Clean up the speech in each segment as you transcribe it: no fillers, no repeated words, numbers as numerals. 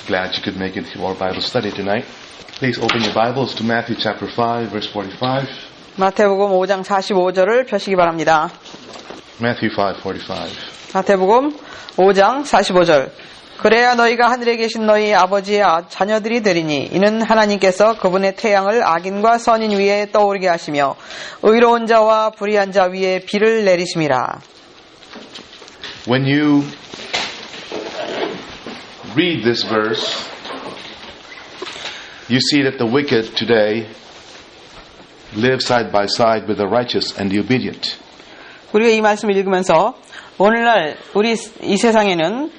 glad you could make it to our Bible study tonight. Please open your Bibles to Matthew chapter 5, verse 45. 마태복음 5장 45절을 펴시기 바랍니다. Matthew 5:45. 마태복음 5장 45절. 그래야 너희가 하늘에 계신 너희 아버지의 자녀들이 되리니 이는 하나님께서 그분의 태양을 악인과 선인 위에 떠오르게 하시며 의로운 자와 불의한 자 위에 비를 내리심이라. When you read this verse, you see that the wicked today live side by side with the righteous and the obedient. 우리가 이 말씀을 읽으면서 오늘날 우리 이 세상에는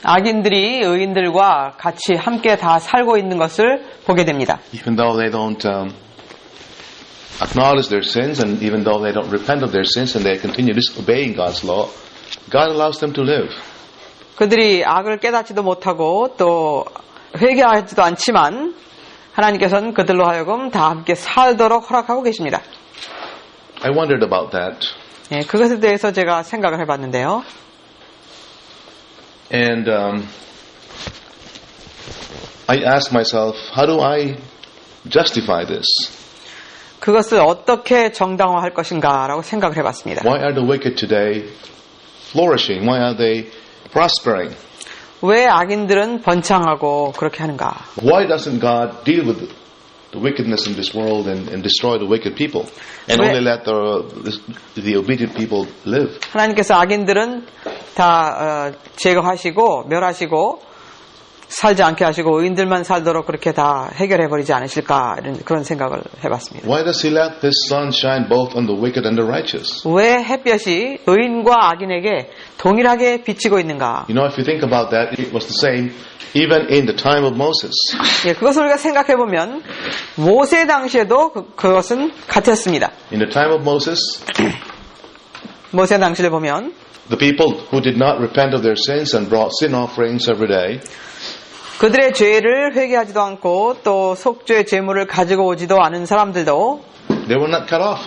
악인들이 의인들과 같이 함께 다 살고 있는 것을 보게 됩니다. Even though they don't acknowledge their sins, and even though they don't repent of their sins, and they continue disobeying God's law, God allows them to live. 그들이 악을 깨닫지도 못하고 또 회개하지도 않지만 하나님께서는 그들로 하여금 다 함께 살도록 허락하고 계십니다. I wondered about that. 예, 그것에 대해서 제가 생각을 해봤는데요. And I asked myself, how do I justify this? 그것을 어떻게 정당화할 것인가라고 생각을 해봤습니다. Why are the wicked today flourishing? Why are they prospering? 왜 악인들은 번창하고 그렇게 하는가? Why doesn't God deal with the wickedness in this world and destroy the wicked people and only let the obedient people live? 하나님께서 악인들은 다 제거하시고 멸하시고 살지 않게 하시고 의인들만 살도록 그렇게 다 해결해버리지 않으실까 이런 그런 생각을 해봤습니다. Why does He let His sun shine both on the wicked and the righteous? 왜 햇볕이 의인과 악인에게 동일하게 비치고 있는가? You know, if you think about that, it was the same even in the time of Moses. 예, 그것을 우리가 생각해보면 모세 당시에도 그것은 같았습니다. In the time of Moses, 모세 당시를 보면 the people who did not repent of their sins and brought sin offerings every day, 그들의 죄를 회개하지도 않고 또 속죄의 제물을 가지고 오지도 않은 사람들도 they were not cut off.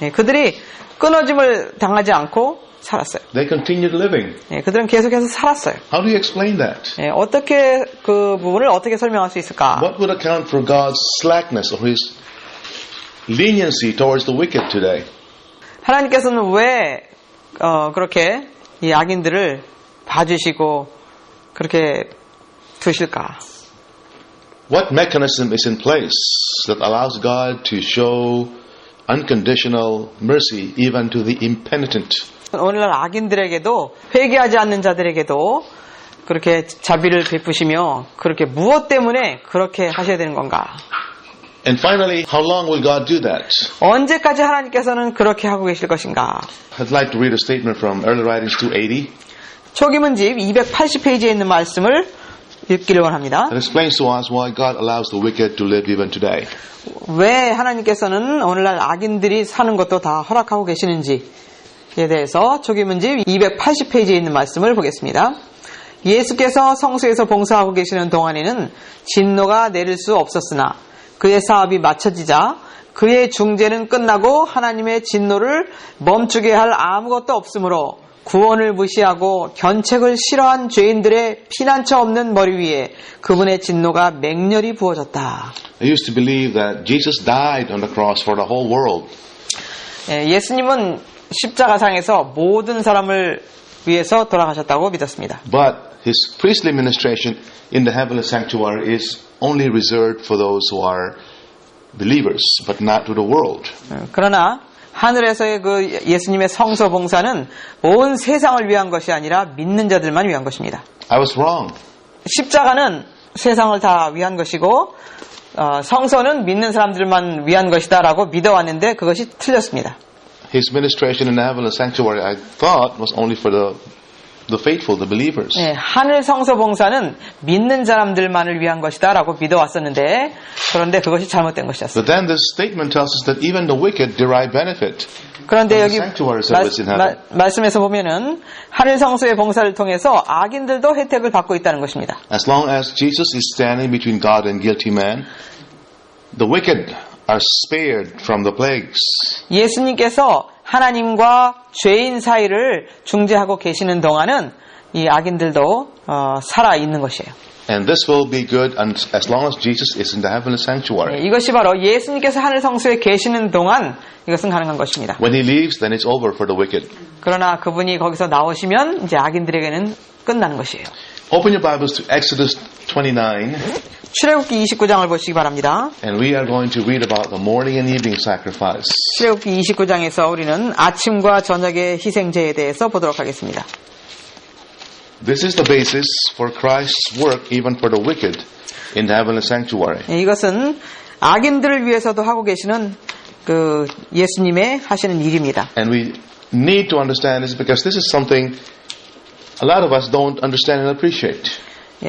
예, 그들이 끊어짐을 당하지 않고 살았어요. They continued living. 예, 그들은 계속해서 살았어요. How do you explain that? 예, 어떻게 그 부분을 어떻게 설명할 수 있을까? What would account for God's slackness or His leniency towards the wicked today? 하나님께서는 왜 그렇게 이 악인들을 봐주시고 그렇게 두실까? What mechanism is in place that allows God to show unconditional mercy even to the impenitent? 오늘날 악인들에게도 회개하지 않는 자들에게도 그렇게 자비를 베푸시며 그렇게 무엇 때문에 그렇게 하셔야 되는 건가? And finally, how long will God do that? 언제까지 하나님께서는 그렇게 하고 계실 것인가? I'd like to read a statement from Early Writings 280. 초기문집 280페이지에 있는 말씀을 읽기를 원합니다. That explains to us why God allows the wicked to live even today. 왜 하나님께서는 오늘날 악인들이 사는 것도 다 허락하고 계시는지에 대해서 초기문집 280페이지에 있는 말씀을 보겠습니다. 예수께서 성소에서 봉사하고 계시는 동안에는 진노가 내릴 수 없었으나 그의 사업이 마쳐지자 그의 중재는 끝나고 하나님의 진노를 멈추게 할 아무것도 없으므로 구원을 무시하고 견책을 싫어한 죄인들의 피난처 없는 머리 위에 그분의 진노가 맹렬히 부어졌다. I used to believe that Jesus died on the cross for the whole world. 예수님은 십자가상에서 모든 사람을 위해서 돌아가셨다고 믿었습니다. But His priestly ministration in the heavenly sanctuary is only reserved for those who are believers, but not to the world. 그러나 하늘에서의 그 예수님의 성소 봉사는 온 세상을 위한 것이 아니라 믿는 자들만 위한 것입니다. I was wrong. 십자가는 세상을 다 위한 것이고 성소는 믿는 사람들만 위한 것이다라고 믿어왔는데 그것이 틀렸습니다. His ministration in the heavenly sanctuary, I thought, was only for the faithful, the believers. 네, 하늘 성소 봉사는 믿는 사람들만을 위한 것이다라고 믿어왔었는데 그런데 그것이 잘못된 것이었습니다. But then this statement tells us that even the wicked derive benefit. 그런데 여기 sanctuary service in heaven. 말씀에서 보면은 하늘 성소의 봉사를 통해서 악인들도 혜택을 받고 있다는 것입니다. As long as Jesus is standing between God and guilty man, the wicked are spared from the plagues. 예수님께서 하나님과 죄인 사이를 중재하고 계시는 동안은 이 악인들도 살아 있는 것이에요. And this will be good as long as Jesus is in the heavenly sanctuary. 이것이 바로 예수님께서 하늘 성소에 계시는 동안 이것은 가능한 것입니다. When he leaves, then it's over for the wicked. 그러나 그분이 거기서 나오시면 이제 악인들에게는 끝나는 것이에요. Open your Bibles to Exodus 29. 출애굽기 29장을 보시기 바랍니다. And we are going to read about the morning and evening sacrifice. 출애굽기 29장에서 우리는 아침과 저녁의 희생제에 대해서 보도록 하겠습니다. This is the basis for Christ's work even for the wicked in the heavenly sanctuary. 이것은 악인들을 위해서도 하고 계시는 그 예수님의 하시는 일입니다. And we need to understand this because this is something a lot of us don't understand and appreciate.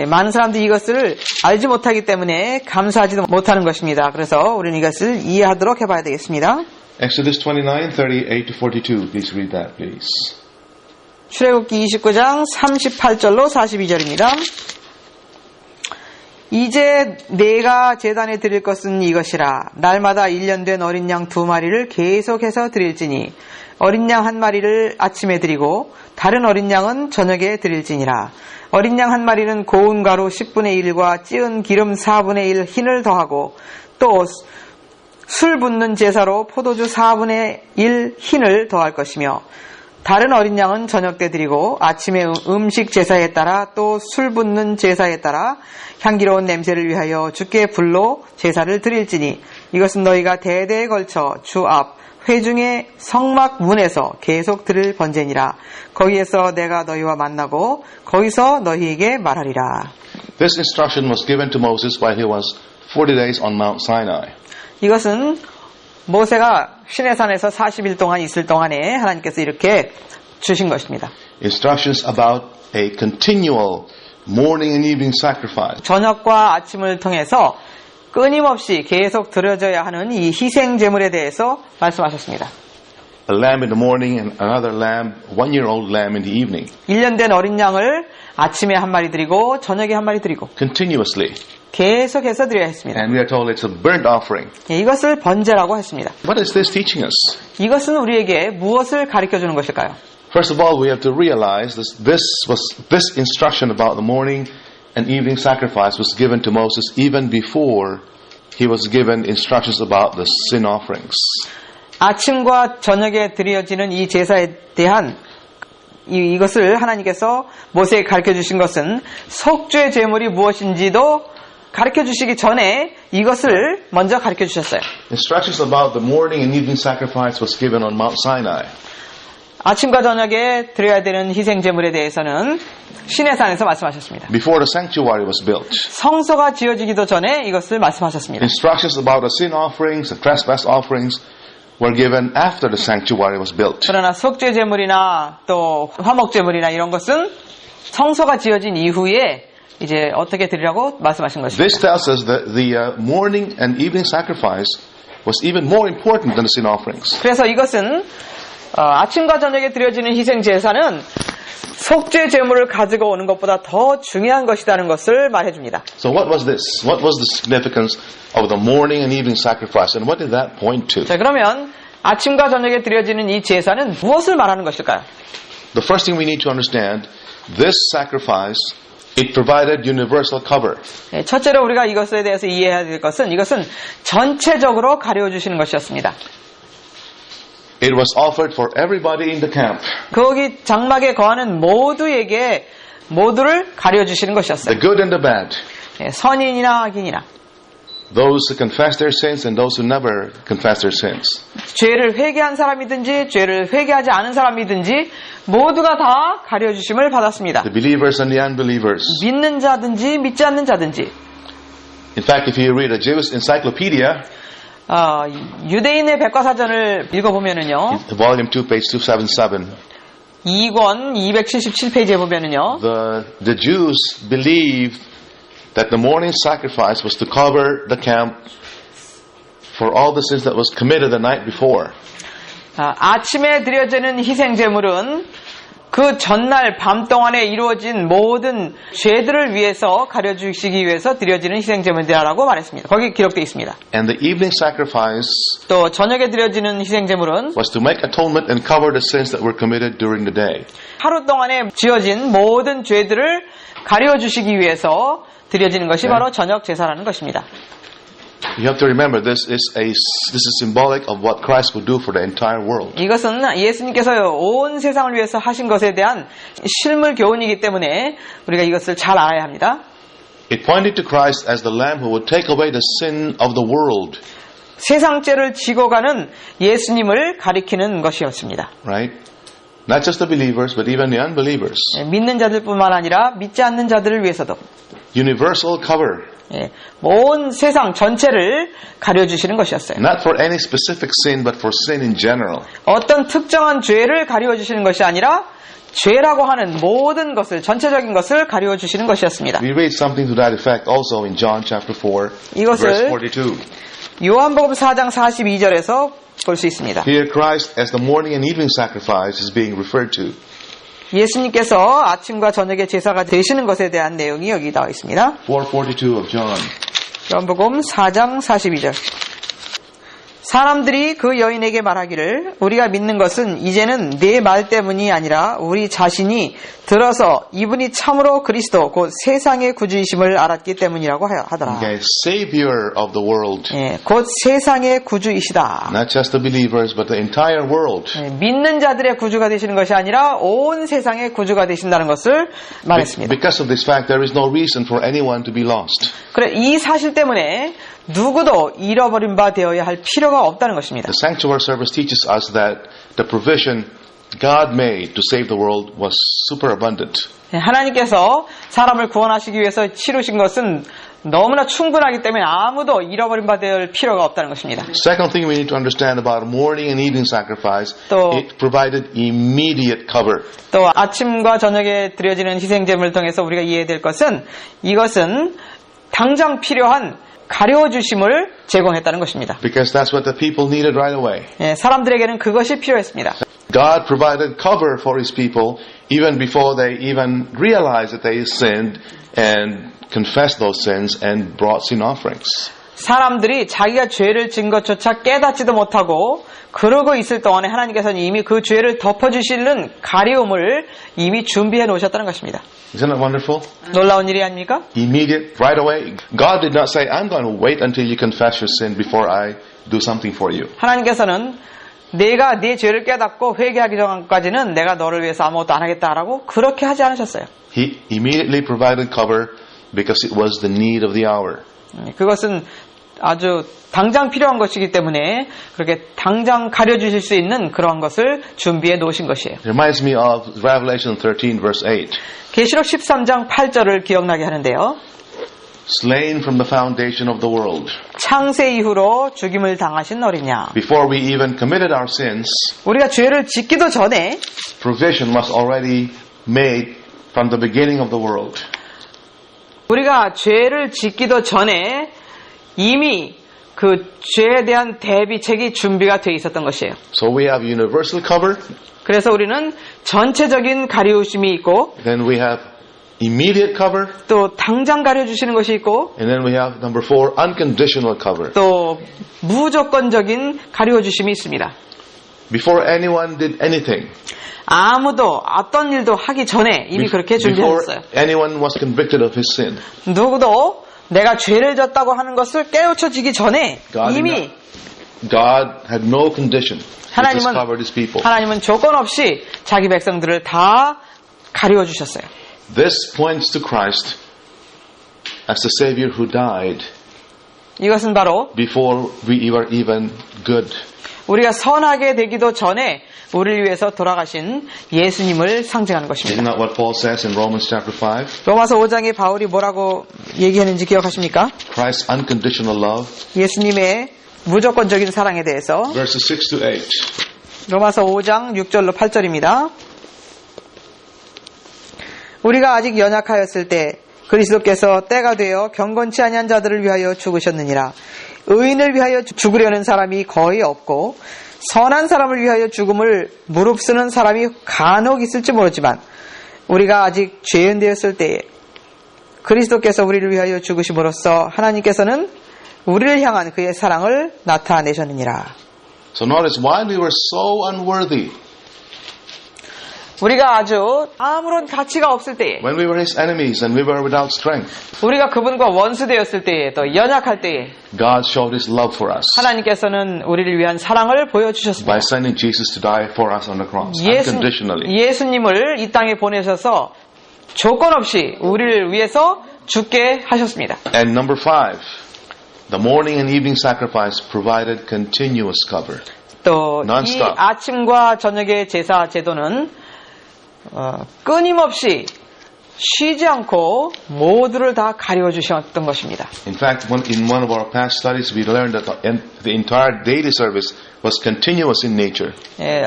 많은 사람들이 이것을 알지 못하기 때문에 감사하지도 못하는 것입니다. 그래서 우리는 이것을 이해하도록 해봐야 되겠습니다. Exodus 29, 38 to 42. Please read that, please. 출애굽기 29장 38절로 42절입니다. 이제 내가 제단에 드릴 것은 이것이라. 날마다 1년 된 어린 양 2마리를 계속해서 드릴지니 어린 양 1마리를 아침에 드리고 다른 어린 양은 저녁에 드릴지니라. 어린 양 1마리는 고운 가루 10분의 1과 찌은 기름 4분의 1 흰을 더하고 또 술 붓는 제사로 포도주 4분의 1 흰을 더할 것이며 다른 어린 양은 저녁 때 드리고 아침에 음식 제사에 따라 또 술 붓는 제사에 따라 향기로운 냄새를 위하여 주께 불로 제사를 드릴지니 이것은 너희가 대대에 걸쳐 주 앞 회중의 성막 문에서 계속 드릴 번제니라. 거기에서 내가 너희와 만나고 거기서 너희에게 말하리라. This instruction was given to Moses while he was 40 days on Mount Sinai. 이것은 모세가 시내산에서 40일 동안 있을 동안에 하나님께서 이렇게 주신 것입니다. Instructions about a continual morning and evening sacrifice. 저녁과 아침을 통해서 끊임없이 계속 드려져야 하는 이 희생 제물에 대해서 말씀하셨습니다. A lamb in the morning and another lamb, 1-year-old lamb in the evening. 1년 된 어린 양을 아침에 1마리 드리고 저녁에 1마리 드리고 Continuously. 계속해서 드려야 했습니다. And we are told it's a burnt offering. 이것을 번제라고 했습니다. What is this teaching us? 이것은 우리에게 무엇을 가르쳐주는 것일까요? First of all, we have to realize this instruction about the morning and evening sacrifice was given to Moses even before he was given instructions about the sin offerings. 아침과 저녁에 드려지는 이 제사에 대한 이것을 하나님께서 모세에게 가르쳐주신 것은 속죄 제물이 무엇인지도 가르쳐주시기 전에 이것을 먼저 가르쳐주셨어요. Instructions about the morning and evening sacrifice was given on Mount Sinai. 아침과 저녁에 드려야 되는 희생 제물에 대해서는 시내산에서 말씀하셨습니다. Before the sanctuary was built. 성소가 지어지기도 전에 이것을 말씀하셨습니다. Instructions about the sin offerings, the trespass offerings were given after the sanctuary was built. 그러나 속죄 제물이나 또 화목 제물이나 이런 것은 성소가 지어진 이후에 이제 어떻게 드리라고 말씀하신 것입니다. This tells us that the morning and evening sacrifice was even more important than the sin offerings. 그래서 이것은 아침과 저녁에 드려지는 희생 제사는 속죄 제물을 가지고 오는 것보다 더 중요한 것이라는 것을 말해줍니다. So what was this? What was the significance of the morning and evening sacrifice, and what did that point to? 자, 그러면 아침과 저녁에 드려지는 이 제사는 무엇을 말하는 것일까요? The first thing we need to understand, this sacrifice, it provided universal cover. 첫째로 우리가 이것에 대해서 이해해야 될 것은 이것은 전체적으로 가려주시는 것이었습니다. It was offered for everybody in the camp. 거기 장막에 거하는 모두에게 모두를 가려주시는 것이었어요. The good and the bad. 선인이나 악인이나. Those who confess their sins and those who never confess their sins. 죄를 회개한 사람이든지 죄를 회개하지 않은 사람이든지 모두가 다 가려주심을 받았습니다. The believers and the unbelievers. 믿는 자든지 믿지 않는 자든지. In fact, if you read a Jewish encyclopedia, 유대인의 백과사전을 읽어보면은요. Volume 2, page 277. 2권 277페이지에 보면은요. The Jews believed that the morning sacrifice was to cover the camp for all the sins that was committed the night before. 아침에 드려지는 희생 제물은 그 전날 밤 동안에 이루어진 모든 죄들을 위해서 가려주시기 위해서 드려지는 희생제물이라고 말했습니다. 거기 기록되어 있습니다. And the evening sacrifice 또 저녁에 드려지는 희생제물은 was to make atonement and cover the sins that were committed during the day. 하루 동안에 지어진 모든 죄들을 가려주시기 위해서 드려지는 것이 바로 저녁 제사라는 것입니다. You have to remember this is symbolic of what Christ would do for the entire world. 이것은 예수님께서 온 세상을 위해서 하신 것에 대한 실물 교훈이기 때문에 우리가 이것을 잘 알아야 합니다. It pointed to Christ as the Lamb who would take away the sin of the world. 세상 죄를 지고 가는 예수님을 가리키는 것이었습니다. Right? Not just the believers, but even the unbelievers. 믿는 자들뿐만 아니라 믿지 않는 자들을 위해서도 Universal cover. 온 세상 전체를 가려주시는 것이었어요. Not for any specific sin, but for sin in general. 어떤 특정한 죄를 가려주시는 것이 아니라 죄라고 하는 모든 것을, 전체적인 것을 가려주시는 것이었습니다. We read something to that effect also in John chapter 4, verse 42. 요한복음 4장 42절에서 볼 수 있습니다. Here Christ as the morning and evening sacrifice is being referred to. 예수님께서 아침과 저녁의 제사가 되시는 것에 대한 내용이 여기 나와 있습니다. 4:42 of John. 요한복음 4장 42절. 사람들이 그 여인에게 말하기를 우리가 믿는 것은 이제는 네 말 때문이 아니라 우리 자신이 들어서 이분이 참으로 그리스도 곧 세상의 구주이심을 알았기 때문이라고 하더라. Okay, Savior of the world. 곧 세상의 구주이시다. Not just the believers, but the entire world. 믿는 자들의 구주가 되시는 것이 아니라 온 세상의 구주가 되신다는 것을 말했습니다. Because of this fact, there is no reason for anyone to be lost. 그래, 이 사실 때문에 누구도 잃어버린 바 되어야 할 필요가 없다는 것입니다. The sanctuary service teaches us that the provision God made to save the world was superabundant. 하나님께서 사람을 구원하시기 위해서 치르신 것은 너무나 충분하기 때문에 아무도 잃어버린 바 될 필요가 없다는 것입니다. Second thing we need to understand about morning and evening sacrifice, 또 it provided immediate cover. 또 아침과 저녁에 드려지는 희생제물을 통해서 우리가 이해될 것은 이것은 당장 필요한 가려주심을 제공했다는 것입니다. Because that's what the people needed right away. 사람들에게는 그것이 필요했습니다. God provided cover for His people even before they even realized that they sinned and confessed those sins and brought sin offerings. 사람들이 자기가 죄를 진 것조차 깨닫지도 못하고 그러고 있을 동안에 하나님께서는 이미 그 죄를 덮어주시는 가리움을 이미 준비해 놓으셨다는 것입니다. Isn't that wonderful? 놀라운 일이 아닙니까? Immediate, right away. God did not say, I'm going to wait until you confess your sin before I do something for you. 하나님께서는 내가 네 죄를 깨닫고 회개하기 전까지는 내가 너를 위해서 아무것도 안 하겠다라고 그렇게 하지 않으셨어요. He immediately provided cover because it was the need of the hour. 그것은 아주 당장 필요한 것이기 때문에 그렇게 당장 가려주실 수 있는 그러한 것을 준비해 놓으신 것이에요. It reminds me of Revelation 13 verse 8. 계시록 13장 8절을 기억나게 하는데요. Slain from the foundation of the world. 창세 이후로 죽임을 당하신 어리냐. Before we even committed our sins, 우리가 죄를 짓기도 전에 provision was already made from the beginning of the world. 우리가 죄를 짓기도 전에 이미 그 죄에 대한 대비책이 준비가 되어 있었던 것이에요. So we have universal cover. 그래서 우리는 전체적인 가리우심이 있고 Then we have immediate cover. 또 당장 가려주시는 것이 있고 And then we have number 4, unconditional cover. 또 무조건적인 가려주심이 있습니다. Before anyone did anything. 아무도 어떤 일도 하기 전에 이미 그렇게 Before 준비했어요. anyone was convicted of his sin. 누구도 내가 죄를 졌다고 하는 것을 깨우쳐지기 전에 이미 God had no condition. He just covered his people. 하나님은 조건 없이 자기 백성들을 다 가리워 주셨어요. This points to Christ as the Savior who died 이것은 바로 before we were even good. 우리가 선하게 되기도 전에 우리를 위해서 돌아가신 예수님을 상징하는 것입니다. Isn't that what Paul says in Romans chapter 5? 로마서 5장에 바울이 뭐라고 얘기했는지 기억하십니까? Christ's unconditional love. 예수님의 무조건적인 사랑에 대해서 Verses 6 to 8. 로마서 5장 6절로 8절입니다. 우리가 아직 연약하였을 때 그리스도께서 때가 되어 경건치 아니한 자들을 위하여 죽으셨느니라. 의인을 위하여 죽으려는 사람이 거의 없고 선한 사람을 위하여 죽음을 무릅쓰는 사람이 간혹 있을지 모르지만 우리가 아직 죄인 되었을 때에 그리스도께서 우리를 위하여 죽으심으로써 하나님께서는 우리를 향한 그의 사랑을 나타내셨느니라. So notice, while we were so unworthy, 우리가 아주 아무런 가치가 없을 때에, when we were His enemies and we were without strength, 우리가 그분과 원수되었을 때에, 또 연약할 때에 God showed His love for us 하나님께서는 우리를 위한 사랑을 보여주셨습니다. by sending Jesus to die for us on the cross, unconditionally. 예수님을 이 땅에 보내셔서 조건 없이 우리를 위해서 죽게 하셨습니다. And number 5, the morning and evening sacrifice provided continuous cover. 또 이 Non-stop. 아침과 저녁의 제사 제도는 끊임없이 쉬지 않고 모두를 다 가려주셨던 것입니다. In fact, in one of our past studies, we learned that the entire daily service was continuous in nature. 예,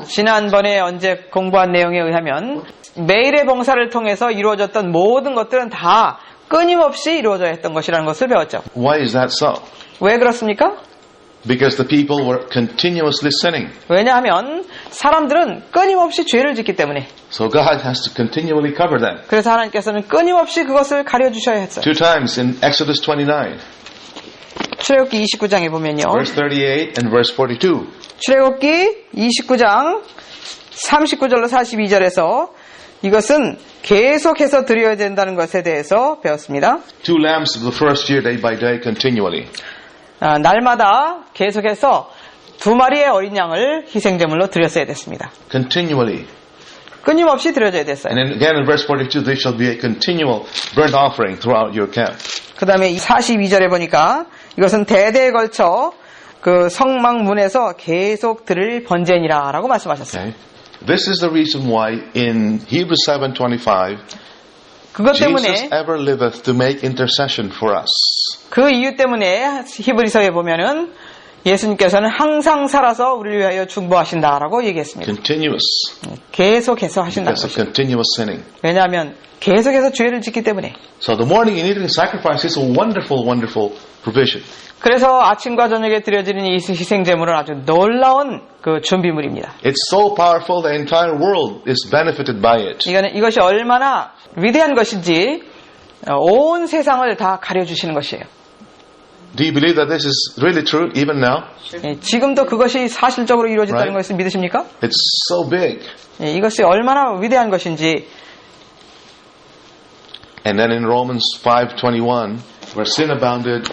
지난번에 언제 공부한 내용에 의하면 매일의 봉사를 통해서 이루어졌던 모든 것들은 다 끊임없이 이루어져야 했던 것이라는 것을 배웠죠. Why is that so? 왜 그렇습니까? Because the people were continuously sinning. 왜냐하면 사람들은 끊임없이 죄를 짓기 때문에. So God has to continually cover them. 그래서 하나님께서는 끊임없이 그것을 가려주셔야 했어요. 2 times in Exodus 29, 출애굽기 29장에 보면요. verse 38 and verse 42. 출애굽기 29장 39절로 42절에서 이것은 계속해서 드려야 된다는 것에 대해서 배웠습니다. 2 lambs of the first year, day by day, continually. 날마다 계속해서 2마리의 어린 양을 희생제물로 드렸어야 됐습니다. Continually. 끊임없이 드려져야 됐어요. And then again in verse 42, there shall be a continual burnt offering throughout your camp. 그 다음에 42절에 보니까 이것은 대대에 걸쳐 그 성막문에서 계속 드릴 번제니라 라고 말씀하셨어요. Okay. This is the reason why in Hebrews 7:25, 그것 때문에 Jesus ever liveth to make intercession for us. 그 이유 때문에 히브리서에 보면은 예수님께서는 항상 살아서 우리를 위하여 중보하신다라고 얘기했습니다. Continuous. 계속해서 하신다는 Because of 것이죠. continuous sinning. 왜냐하면 계속해서 죄를 짓기 때문에. So the morning and evening sacrifice is a wonderful, wonderful provision. 그래서 아침과 저녁에 드려지는 이 희생제물은 아주 놀라운 그 준비물입니다. It's so powerful the entire world is benefited by it. 이것이 얼마나 위대한 것인지 온 세상을 다 가려주시는 것이에요. Do you believe that this is really true even now? 지금도 그것이 사실적으로 이루어진다는 Right. 것을 믿으십니까? It's so big. 이것이 얼마나 위대한 것인지. And then in Romans 5:21, where sin abounded,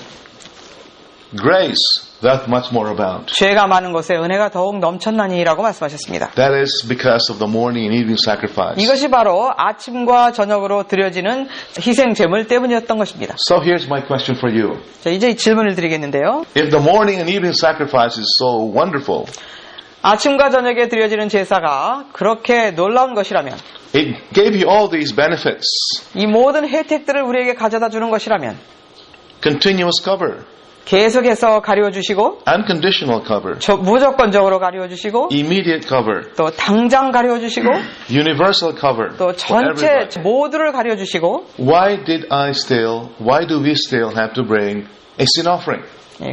grace doth much more abound. 죄가 많은 곳에 은혜가 더욱 넘쳤나니라고 말씀하셨습니다. That is because of the morning and evening sacrifice. 이것이 바로 아침과 저녁으로 드려지는 희생 제물 때문이었던 것입니다. So here's my question for you. 자, 이제 질문을 드리겠는데요. If the morning and evening sacrifice is so wonderful, 아침과 저녁에 드려지는 제사가 그렇게 놀라운 것이라면, it gave you all these benefits, 이 모든 혜택들을 우리에게 가져다 주는 것이라면, continuous cover, 계속해서 가려주시고, unconditional cover, 무조건적으로 가려주시고, immediate cover, 또 당장 가려주시고, universal cover 또 for 전체 everybody. 모두를 가려주시고, Why do we still have to bring a sin offering?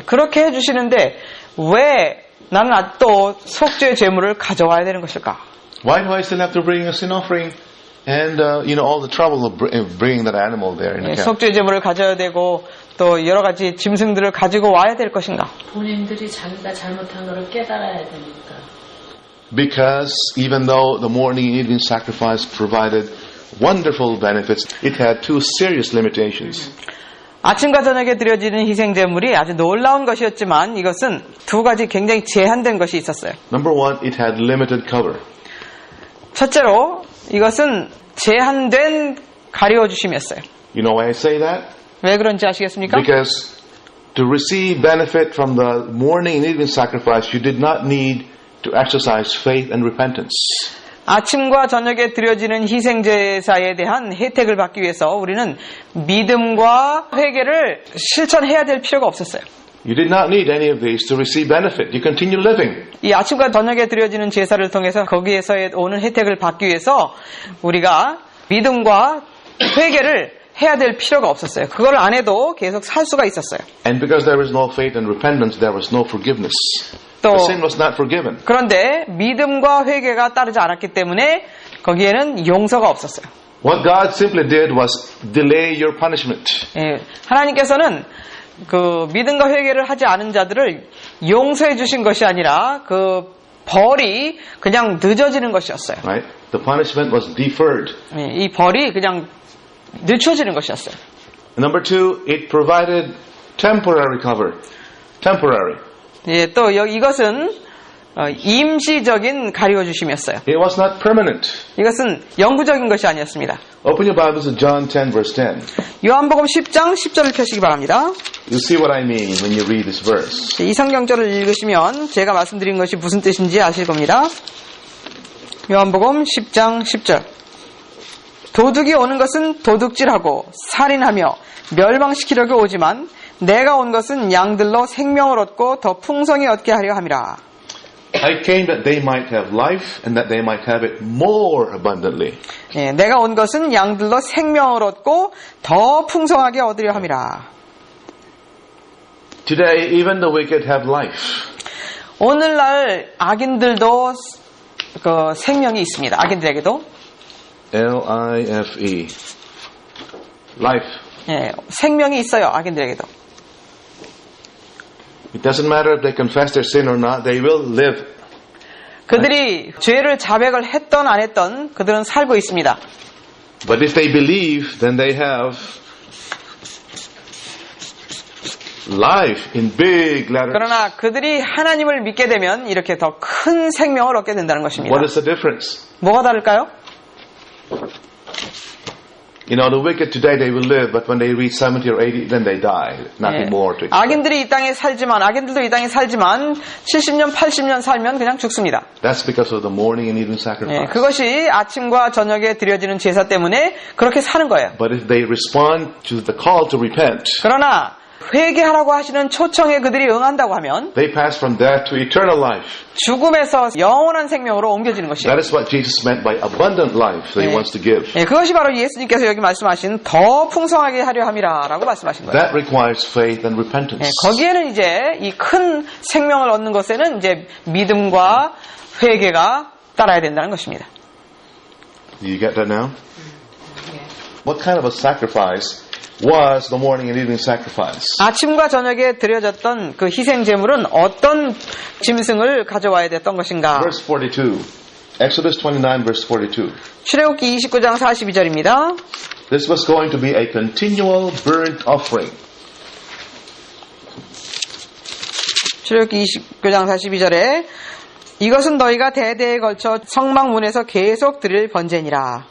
그렇게 해주시는데 왜 나는 또 속죄 제물을 가져와야 되는 것일까? Why do I still have to bring a sin offering and all the trouble of bringing that animal there in the camp? 속죄 제물을 가져야 되고 또 여러 가지 짐승들을 가지고 와야 될 것인가? 본인들이 자기가 잘못한 것을 깨달아야 되니까. Because even though the morning and evening sacrifice provided wonderful benefits, it had two serious limitations. 아침과 저녁에 드려지는 희생 제물이 아주 놀라운 것이었지만 이것은 두 가지 굉장히 제한된 것이 있었어요. Number one, it had limited cover. 첫째로 이것은 제한된 가려주심이었어요. You know why I say that? 왜 그런지 아시겠습니까? Because to receive benefit from the morning and evening sacrifice, you did not need to exercise faith and repentance. 아침과 저녁에 드려지는 희생제사에 대한 혜택을 받기 위해서 우리는 믿음과 회개를 실천해야 될 필요가 없었어요. You did not need any of these to receive benefit. You continue living. 이 아침과 저녁에 드려지는 제사를 통해서 거기에서 오는 혜택을 받기 위해서 우리가 믿음과 회개를 해야 될 필요가 없었어요. 그걸 안 해도 계속 살 수가 있었어요. And because there was no faith and repentance, there was no forgiveness. 또 The sin was not forgiven. 그런데 믿음과 회개가 따르지 않았기 때문에 거기에는 용서가 없었어요. What God simply did was delay your punishment. 예, 하나님께서는 그 믿음과 회개를 하지 않은 자들을 용서해 주신 것이 아니라 그 벌이 그냥 늦어지는 것이었어요. Right? The punishment was deferred. 예, 이 벌이 그냥 늦춰지는 것이었어요. Number two, it provided temporary cover. Temporary. 예, 또 이것은 임시적인 가리워주심이었어요. It was not permanent. 이것은 영구적인 것이 아니었습니다. Open your Bibles to John 10 verse 10. 요한복음 10장 10절을 펴시기 바랍니다. You'll see what I mean when you read this verse. 이 성경절을 읽으시면 제가 말씀드린 것이 무슨 뜻인지 아실 겁니다. 요한복음 10장 10절. 도둑이 오는 것은 도둑질하고 살인하며 멸망시키려고 오지만 내가 온 것은 양들로 생명을 얻고 더 풍성히 얻게 하려 함이라. I came that they might have life and that they might have it more abundantly. 예, 내가 온 것은 양들로 생명을 얻고 더 풍성하게 얻으려 함이라. Today, even the wicked have life. 오늘날 악인들도 그 생명이 있습니다. 악인들에게도 L-I-F-E. Life. 예, 생명이 있어요. 악인들에게도. It doesn't matter if they confess their sin or not, they will live. 그들이 죄를 자백을 했던 안 했던 그들은 살고 있습니다. But if they believe, then they have life in big letters. 그러나 그들이 하나님을 믿게 되면 이렇게 더 큰 생명을 얻게 된다는 것입니다. What is the difference? 뭐가 다를까요? You know, the wicked today, they will live, but when they reach 70 or 80, then they die. Nothing more to explain. 악인들이 이 땅에 살지만 악인들도 이 땅에 살지만 70년, 80년 살면 그냥 죽습니다. That's because of the morning and evening 예, sacrifice. 그것이 아침과 저녁에 드려지는 제사 때문에 그렇게 사는 거예요. But if they respond to the call to repent, 그러나 회개하라고 하시는 초청에 그들이 응한다고 하면 they pass from death to eternal life. 죽음에서 영원한 생명으로 옮겨지는 것이에요. That is what Jesus meant by abundant life that he wants to give. 예, 그것이 바로 예수님께서 여기 말씀하신 더 풍성하게 하려 함이라라고 말씀하신 거예요. That requires faith and 예, repentance. 거기에는 이제 이 큰 생명을 얻는 것에는 이제 믿음과 회개가 따라야 된다는 것입니다. Do you get that now? What kind of a sacrifice was the morning and evening sacrifice? 아침과 저녁에 드려졌던 그 희생 제물은 어떤 짐승을 가져와야 됐던 것인가? Verse 42. Exodus 29 verse 42. 출애굽기 29장 42절입니다. This was going to be a continual burnt offering. 출애굽기 29장 42절에 이것은 너희가 대대에 걸쳐 성막문에서 계속 드릴 번제니라.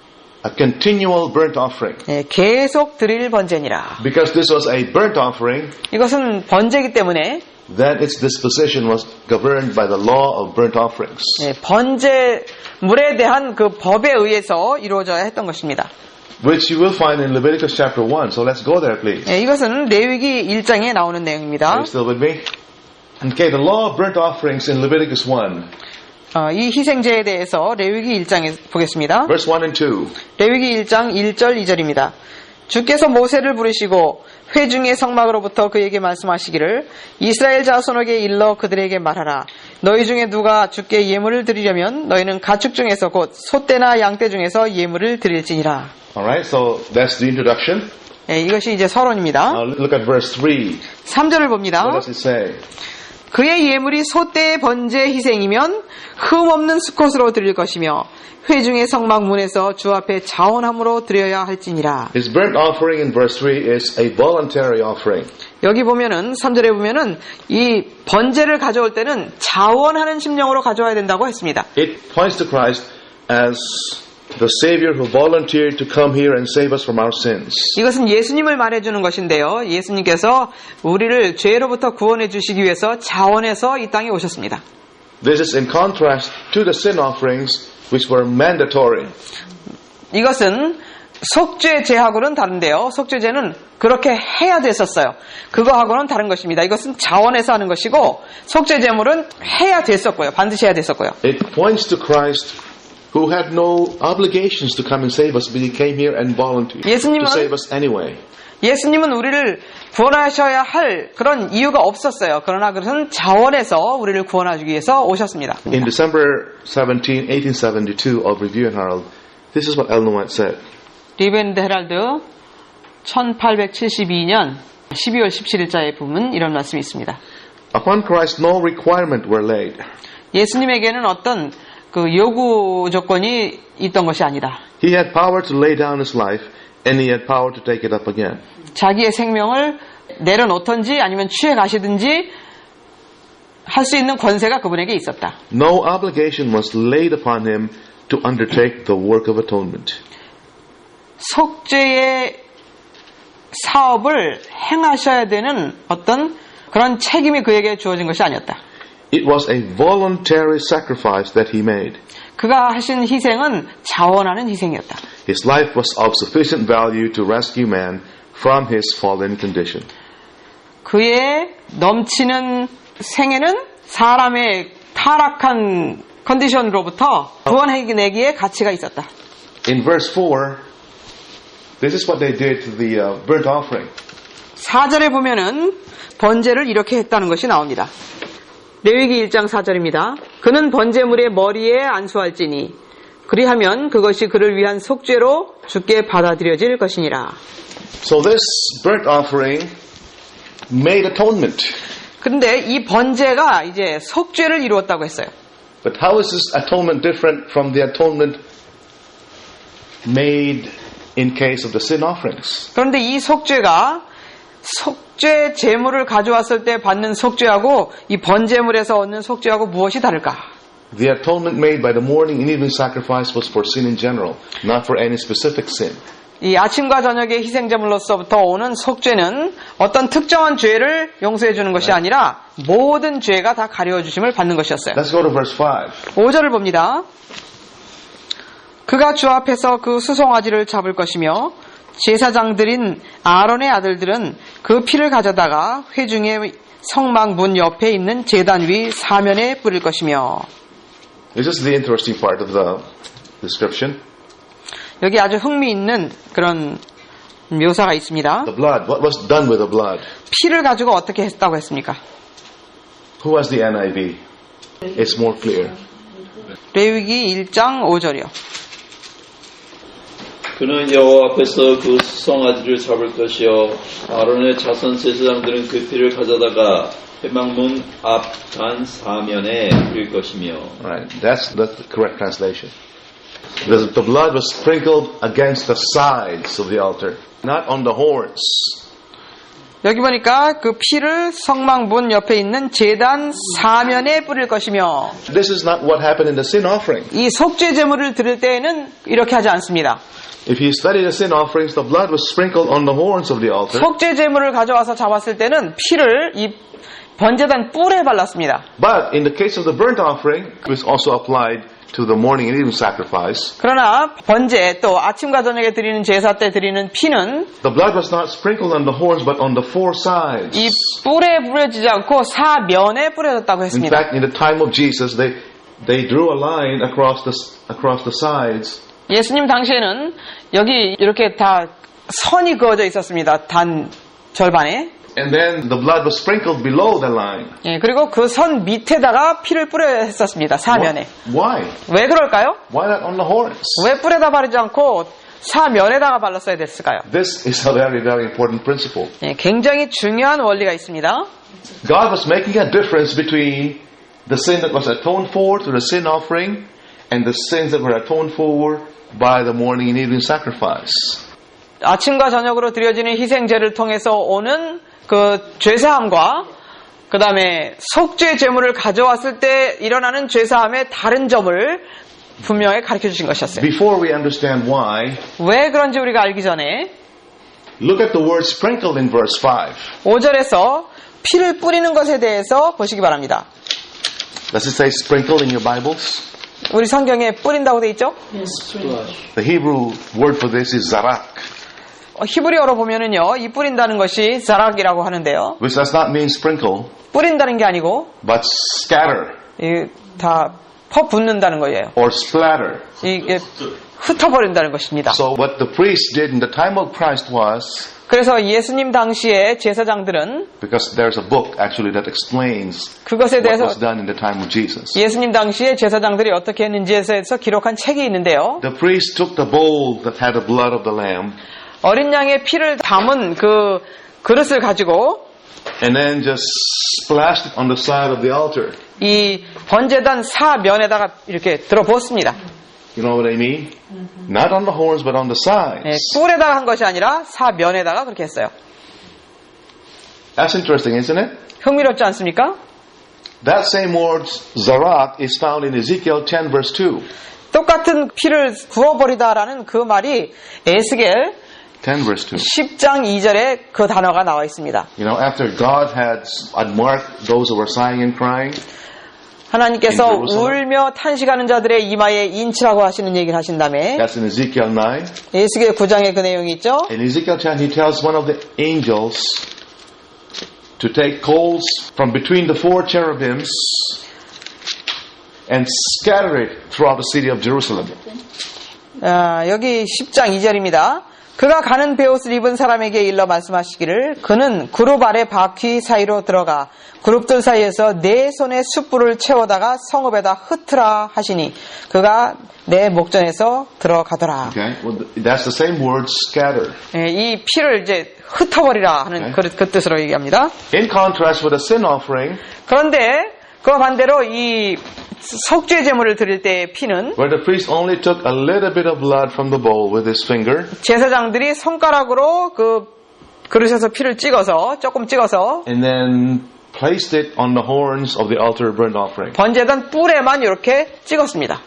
A continual burnt offering. 예, 계속 드릴 번제니라. Because this was a burnt offering, 이것은 번제이기 때문에 then its disposition was governed by the law of burnt offerings. 예, 번제물에 대한 그 법에 의해서 이루어져야 했던 것입니다. Which you will find in Leviticus chapter 1. So let's go there, please. 예, 이것은 레위기 1장에 나오는 Are 내용입니다. you still with me? Okay, the law of burnt offerings in Leviticus 1. 이 희생제에 대해서 레위기 1장에 보겠습니다. Verse 1 and 2. 레위기 1장 1절 2절입니다. 주께서 모세를 부르시고 회중의 성막으로부터 그에게 말씀하시기를 이스라엘 자손에게 일러 그들에게 말하라. 너희 중에 누가 주께 예물을 드리려면 너희는 가축 중에서 곧 소떼나 양떼 중에서 예물을 드릴지니라. Alright, so that's the introduction. 예, 이것이 이제 서론입니다. Now look at verse 3. 3절을 봅니다. What does it say? 그의 예물이 소떼의 번제 희생이면 흠없는 수컷으로 드릴 것이며 회중의 성막 문에서 주 앞에 자원함으로 드려야 할지니라. His burnt offering in verse 3 is a voluntary offering. 여기 보면은 3절에 보면은 이 번제를 가져올 때는 자원하는 심령으로 가져와야 된다고 했습니다. It points to Christ as the Savior who volunteered to come here and save us from our sins. 이것은 예수님을 말해주는 것인데요. 예수님께서 우리를 죄로부터 구원해 주시기 위해서 자원해서 이 땅에 오셨습니다. This is in contrast to the sin offerings which were mandatory. 이것은 속죄제하고는 다른데요. 속죄제는 그렇게 해야 됐었어요. 그거하고는 다른 것입니다. 이것은 자원해서 하는 것이고 속죄제물은 해야 됐었고요. 반드시 해야 됐었고요. It points to Christ who had no obligations to come and save us, but he came here and volunteered to 예수님은 save us anyway. 예수님은 우리를 구원하셔야 할 그런 이유가 없었어요. 그러나 그것은 자원에서 우리를 구원하기 위해서 오셨습니다. In December 17, 1872 of Review and Herald, this is what Ellen White said. 리브 헤럴드 1872년 12월 17일자에 보면 이런 말씀이 있습니다. Upon Christ no requirement were laid. 예수님에게는 어떤 그 요구 조건이 있던 것이 아니다. He had power to lay down his life and he had power to take it up again. 자기의 생명을 내려놓든지 아니면 취해 가시든지 할 수 있는 권세가 그분에게 있었다. No obligation was laid upon him to undertake the work of atonement. 속죄의 사업을 행하셔야 되는 어떤 그런 책임이 그에게 주어진 것이 아니었다. It was a voluntary sacrifice that he made. 그가 하신 희생은 자원하는 희생이었다. His life was of sufficient value to rescue man from his fallen condition. 그의 넘치는 생애는 사람의 타락한 컨디션으로부터 구원해내기에 가치가 있었다. In verse 4, this is what they did to the burnt offering. 4절에 보면은 번제를 이렇게 했다는 것이 나옵니다. 레위기 1장 4절입니다. 그는 번제물의 머리에 안수할지니 그리하면 그것이 그를 위한 속죄로 주께 받아들여질 것이니라. So this burnt offering made atonement. 그런데 이 번제가 이제 속죄를 이루었다고 했어요. But how is this atonement different from the atonement made in case of the sin offerings? 그런데 이 속죄가 속죄 제물을 가져왔을 때 받는 속죄하고 이 번제물에서 얻는 속죄하고 무엇이 다를까? The atonement made by the morning and evening sacrifice was for sin in general, not for any specific sin. 이 아침과 저녁의 희생제물로서부터 오는 속죄는 어떤 특정한 죄를 용서해 주는 것이 아니라 모든 죄가 다 가려워 주심을 받는 것이었어요. Let's go to verse 5. 5절을 봅니다. 그가 주 앞에서 그 수송아지를 잡을 것이며 제사장들인 아론의 아들들은 그 피를 가져다가 회중의 성막 문 옆에 있는 제단 위 사면에 뿌릴 것이며. This is the interesting part of the description. 여기 아주 흥미있는 그런 묘사가 있습니다. The blood. What was done with the blood? 피를 가지고 어떻게 했다고 했습니까? Who has the NIV? It's more clear. 레위기 1장 5절이요. 그는 여호와 앞에서 그 수송아지를 잡을 것이요 아론의 자손 제사장들은 그 피를 가져다가 회막문 앞 단 사면에 뿌릴 것이며. Right. That's the correct translation. The blood was sprinkled against the sides of the altar, not on the horns. 여기 보니까 그 피를 성막 문 옆에 있는 제단 사면에 뿌릴 것이며. This is not what happened in the sin offering. 이 속죄 제물을 드릴 때에는 이렇게 하지 않습니다. If you study the sin offerings, the blood was sprinkled on the horns of the altar. 속죄 제물을 가져와서 잡았을 때는 피를 이 번제단 뿔에 발랐습니다. But in the case of the burnt offering, it was also applied to the morning and evening sacrifice. 그러나 번제 또 아침과 저녁에 드리는 제사 때 드리는 피는 The blood was not sprinkled on the horns, but on the four sides. 이 뿔에 뿌려지지 않고 사면에 뿌려졌다고 In 했습니다. fact, in the time of Jesus, they drew a line across the sides. 예수님 당시에는 여기 이렇게 다 선이 그어져 있었습니다. 단 절반에. And then the blood was sprinkled below the line. 예, 그리고 그 선 밑에다가 피를 뿌려 했었습니다. 사면에. Why? 왜 그럴까요? Why not on the horns? 왜 뿔에다 바르지 않고 사면에다가 발랐어야 됐을까요? This is a very, very important principle. 예, 굉장히 중요한 원리가 있습니다. God was making a difference between the sin that was atoned for through the sin offering and the sins that were atoned for by the morning and evening sacrifice. 아침과 저녁으로 드려지는 희생제를 통해서 오는 그 죄사함과 그 다음에 속죄 제물을 가져왔을 때 일어나는 죄사함의 다른 점을 분명히 가르쳐 주신 것이었어요. Before we understand why, 왜 그런지 우리가 알기 전에 look at the word sprinkled in verse 5. 5절에서 피를 뿌리는 것에 대해서 보시기 바랍니다. Does it say sprinkled in your Bibles? 우리 성경에 뿌린다고 돼 있죠? The Hebrew word for this is zarak, 히브리어로 보면은요, 이 뿌린다는 것이 자락이라고 하는데요. which does not mean sprinkle, 뿌린다는 게 아니고 but scatter 다 퍼붓는다는 거예요. or splatter. 이게 흩어버린다는 것입니다. So what the priests did in the time of Christ was, 그래서 예수님 당시에 제사장들은 because there's a book actually that explains 그것에 what 대해서 was done in the time of Jesus. 예수님 당시에 제사장들이 어떻게 했는지에 대해서 기록한 책이 있는데요. The priest took the bowl that had the blood of the lamb 어린 양의 피를 담은 그 그릇을 가지고 and then just splashed it on the side of the altar. 이 번제단 사면에다가 이렇게 들어부었습니다. You know what I mean? Not on the horns but on the 예, sides. 뿔에다가 한 것이 아니라 사면에다가 그렇게 했어요. That's interesting, isn't it? 흥미롭지 않습니까? That same word, zarak, is found in Ezekiel 10 verse 2. 똑같은 피를 부어버리다라는 그 말이 에스겔 10 verse 2. 10장 2절에 그 단어가 나와 있습니다. You know, after God had marked those who were sighing and crying, 하나님께서 In Jerusalem. 울며 탄식하는 자들의 이마에 인치라고 하시는 얘기를 하신 다음에 that's in Ezekiel 9. 에스겔 9장에 그 내용이 있죠. In Ezekiel 10, he tells one of the angels to take coals from between the four cherubims and scatter it throughout the city of Jerusalem. 여기 10장 2절입니다. 그가 가는 베옷을 입은 사람에게 일러 말씀하시기를 그는 그룹 아래 바퀴 사이로 들어가 그룹들 사이에서 내 손에 숯불을 채워다가 성읍에다 흩으라 하시니 그가 내 목전에서 들어가더라. Okay? Well, that's the same word, scatter. 예, 이 피를 이제 흩어버리라 하는 그 뜻으로 얘기합니다. In contrast with a sin offering, 그런데 그와 반대로 이 속죄 제물을 드릴 때의 피는 where the priest only took a little bit of blood from the bowl with his finger, 제사장들이 손가락으로 그 그릇에서 피를 찍어서 조금 찍어서 and then placed it on the horns of the altar burnt offering. 번제단 뿔에만 이렇게 찍었습니다.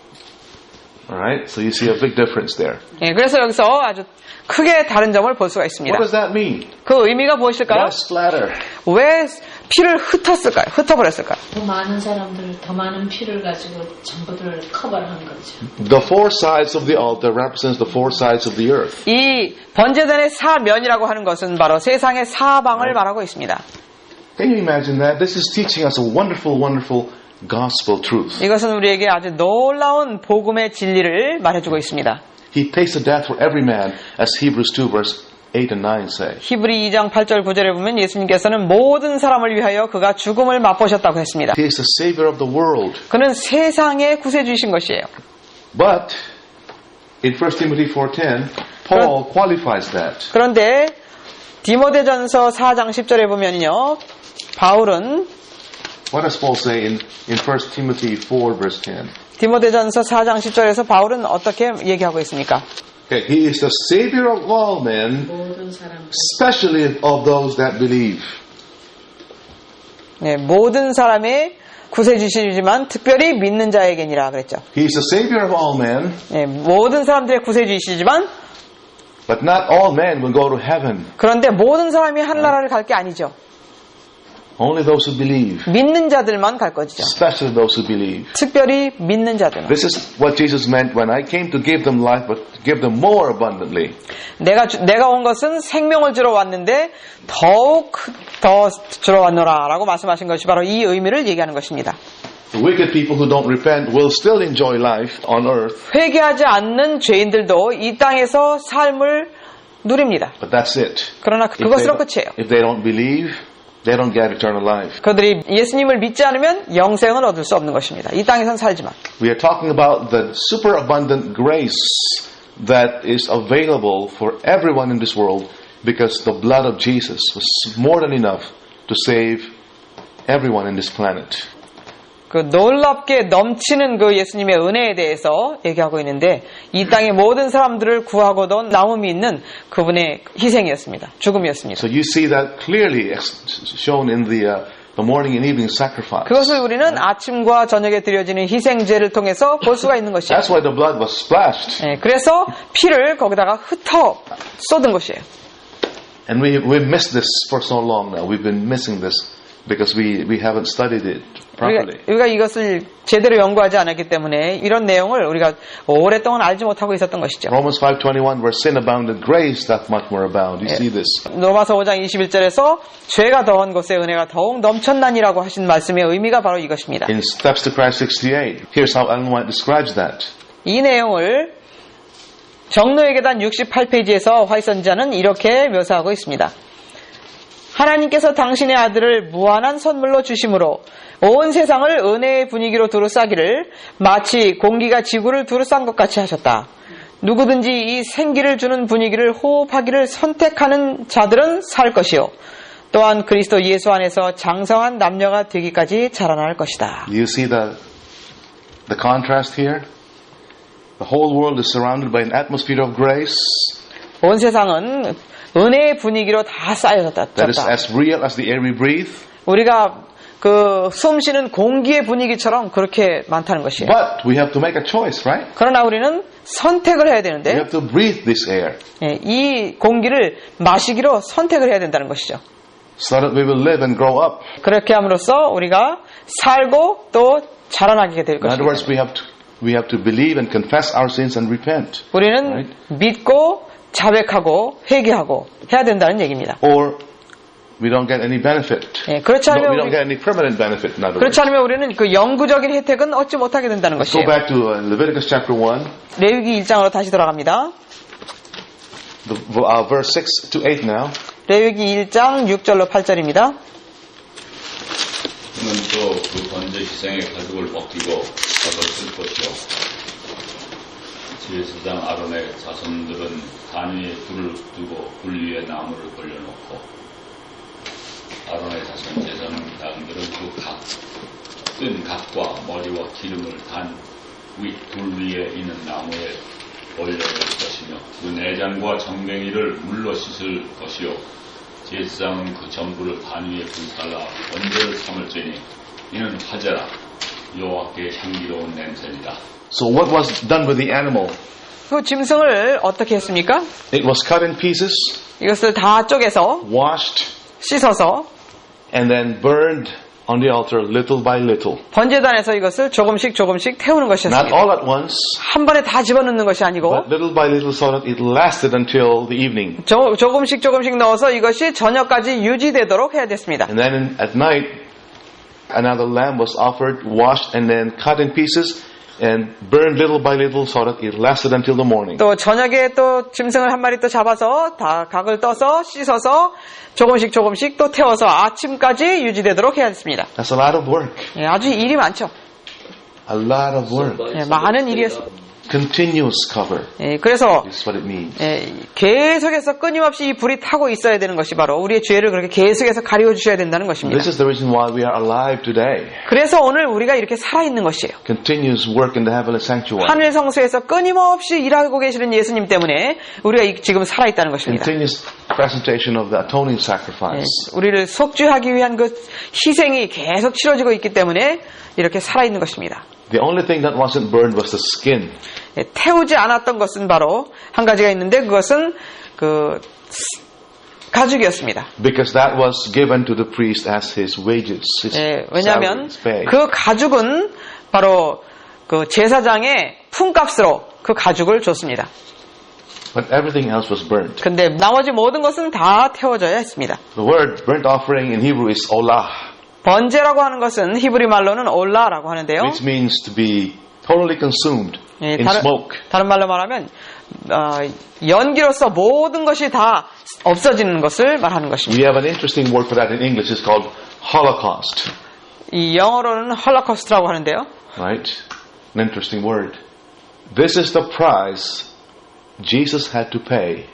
Alright? So you see a big difference there. 예, 그래서 여기서 아주 크게 다른 점을 볼 수가 있습니다. What does that mean? 그 의미가 무엇일까요? Why splatter? 왜 피를 흩었을까요? 흩어버렸을까요? 더 많은 사람들, 더 많은 피를 가지고 전부들 커버를 한 거죠. The four sides of the altar represents the four sides of the earth. 이 번제단의 사면이라고 하는 것은 바로 세상의 사방을 말하고 있습니다. Can you imagine that? This is teaching us a wonderful, wonderful gospel truth. 이것은 우리에게 아주 놀라운 복음의 진리를 말해주고 있습니다. He tasted death for every man, as Hebrews 2 verse 8 and 9 say. 히브리 2장 8절 9절에 보면 예수님께서는 모든 사람을 위하여 그가 죽음을 맛보셨다고 했습니다. He is the Savior of the world. 그는 세상의 구세주이신 것이에요. But in 1 Timothy 4:10, Paul qualifies that. 그런데 디모데전서 4장 10절에 보면요. 바울은 What does Paul say in 1 Timothy 4 verse 10? 디모데전서 4장 10절에서 바울은 어떻게 얘기하고 있습니까? Okay, he is the Savior of all men, 모든 사람들. especially of those that believe. 네, 모든 사람의 구세주시지만 특별히 믿는 자에게니라 그랬죠. He is the Savior of all men, 네, 모든 사람들의 구세주이시지만 but not all men will go to heaven. 그런데 모든 사람이 하늘나라를 갈 게 아니죠. Only those who believe, 믿는 자들만 갈 것이죠. especially those who believe. 특별히 믿는 자들만. This is what Jesus meant when I came to give them life, but to give them more abundantly. 내가 온 것은 생명을 주러 왔는데 더욱 더 주러 왔노라라고 말씀하신 것이 바로 이 의미를 얘기하는 것입니다. The wicked people who don't repent will still enjoy life on earth, 회개하지 않는 죄인들도 이 땅에서 삶을 누립니다. but that's it. 그러나 그것으로 끝이에요. If they don't believe, they don't get eternal life. 그들이 예수님을 믿지 않으면 영생을 얻을 수 없는 것입니다. 이 땅에선 살지만. We are talking about the superabundant grace that is available for everyone in this world because the blood of Jesus was more than enough to save everyone in this planet. 그 놀랍게 넘치는 그 예수님의 은혜에 대해서 얘기하고 있는데 이 땅의 모든 사람들을 구하고도 남음이 있는 그분의 희생이었습니다. 죽음이었습니다. So you see that clearly shown in the morning and evening sacrifice. 그것을 우리는 아침과 저녁에 드려지는 희생제를 통해서 볼 수가 있는 것이에요. That's why the blood was splashed. 네, 그래서 피를 거기다가 흩어 쏟은 것이에요. And we've missed this for so long now. We've been missing this because we haven't studied it properly. 우리가 이것을 제대로 연구하지 않았기 때문에 이런 내용을 우리가 오랫동안 알지 못하고 있었던 것이죠. Romans 5:21, where sin abounded, grace doth much more abound. You see this. 로마서 5장 21절에서 죄가 더한 곳에 은혜가 더욱 넘쳤나니라고 하신 말씀의 의미가 바로 이것입니다. In Steps to Christ 68, here's how Ellen White describes that. 이 내용을 정노의 계단 68페이지에서 화이선지자는 이렇게 묘사하고 있습니다. 하나님께서 당신의 아들을 무한한 선물로 주심으로 온 세상을 은혜의 분위기로 두루싸기를 마치 공기가 지구를 두루싼 것 같이 하셨다. 누구든지 이 생기를 주는 분위기를 호흡하기를 선택하는 자들은 살 것이요. 또한 그리스도 예수 안에서 장성한 남녀가 되기까지 자라날 것이다. Do you see the contrast here? The whole world is surrounded by an atmosphere of grace 온 세상은 은혜의 분위기로 다 쌓여졌다. that is as real as the air we breathe. 우리가 그 숨쉬는 공기의 분위기처럼 그렇게 많다는 것이에요. But we have to make a choice, right? 그러나 우리는 선택을 해야 We 되는데 have to breathe this air 이 공기를 마시기로 선택을 해야 된다는 것이죠. so that we will live and grow up. 그렇게 함으로써 우리가 살고 또 자라나게 될 In other words, 것입니다. we have to believe and confess our sins and repent. 우리는 Right. 믿고 자백하고 회개하고 해야 된다는 얘기입니다. Or we don't get any benefit. 그렇지 No, we 않으면 don't get any permanent benefit, in other words. 그렇지 않으면 우리는 그 영구적인 혜택은 얻지 못하게 된다는 Go 것이에요. back to Leviticus chapter 1, 레위기 1장으로 다시 돌아갑니다. verse 6 to 8 now. 레위기 1장 6절로 8절입니다. 그는 또 그 번제 희생의 가죽을 벗기고 젖을 쓸 것이요 제사장 아론의 자손들은 단 위에 불을 두고 불 위에 나무를 벌려놓고 아론의 자손 제사장들은 뜬 각과 머리와 기름을 단 위 불 위에 있는 나무에 올려놓을 것이며 그 내장과 정뱅이를 물로 씻을 것이요 제사장은 그 전부를 단 위에 불살라 번제를 삼을지니 이는 화제라 여호와께 향기로운 냄새니라. So what was done with the animal? 그 짐승을 어떻게 했습니까? It was cut in pieces, 이것을 다 쪼개서 washed, 씻어서 and then burned on the altar little by little. 번제단에서 이것을 조금씩 태우는 Not 것이었습니다. all at once, 한 번에 다 집어넣는 것이 아니고 but little by little so that it lasted until the evening. 조금씩 넣어서 이것이 저녁까지 유지되도록 해야 됐습니다. And then at night, another lamb was offered, washed, and then cut in pieces and burned little by little so that it lasted until the morning. 또 저녁에 또 짐승을 한 마리 또 잡아서 다 각을 떠서 씻어서 조금씩 또 태워서 아침까지 유지되도록 해야 됐습니다. That's a lot of work. 아주 일이 많죠. A lot of work. 많은 일이었습니다. Continuous cover 그래서 is what it means. 계속해서 끊임없이 이 불이 타고 있어야 되는 것이 바로 우리의 죄를 그렇게 계속해서 가리워 주셔야 된다는 것입니다. This is the reason why we are alive today. 그래서 오늘 우리가 이렇게 살아있는 것이에요. Continuous work in the heavenly sanctuary. 하늘 성소에서 끊임없이 일하고 계시는 예수님 때문에 우리가 지금 살아있다는 것입니다. Continuous presentation of the atoning sacrifice. 우리를 속죄하기 위한 그 희생이 계속 치러지고 있기 때문에 이렇게 살아있는 것입니다. The only thing that wasn't burned was the skin. 태우지 않았던 것은 바로 한 가지가 있는데 그것은 그 가죽이었습니다. Because that was given to the priest as his wages, his 왜냐하면 salary, his pay. 그 가죽은 바로 그 제사장의 품값으로 그 가죽을 줬습니다. But everything else was burnt. 근데 나머지 모든 것은 다 태워져야 했습니다. The word burnt offering in Hebrew is olah, 번제라고 하는 것은 히브리 말로는 올라라고 하는데요. which means to be totally consumed in smoke. 다른 말로 말하면 연기로서 모든 것이 다 없어지는 것을 말하는 것입니다. We have an interesting word for that in English. It's called Holocaust. 이 영어로는 홀로코스트라고 하는데요. Right? An interesting word. This is the price Jesus had to pay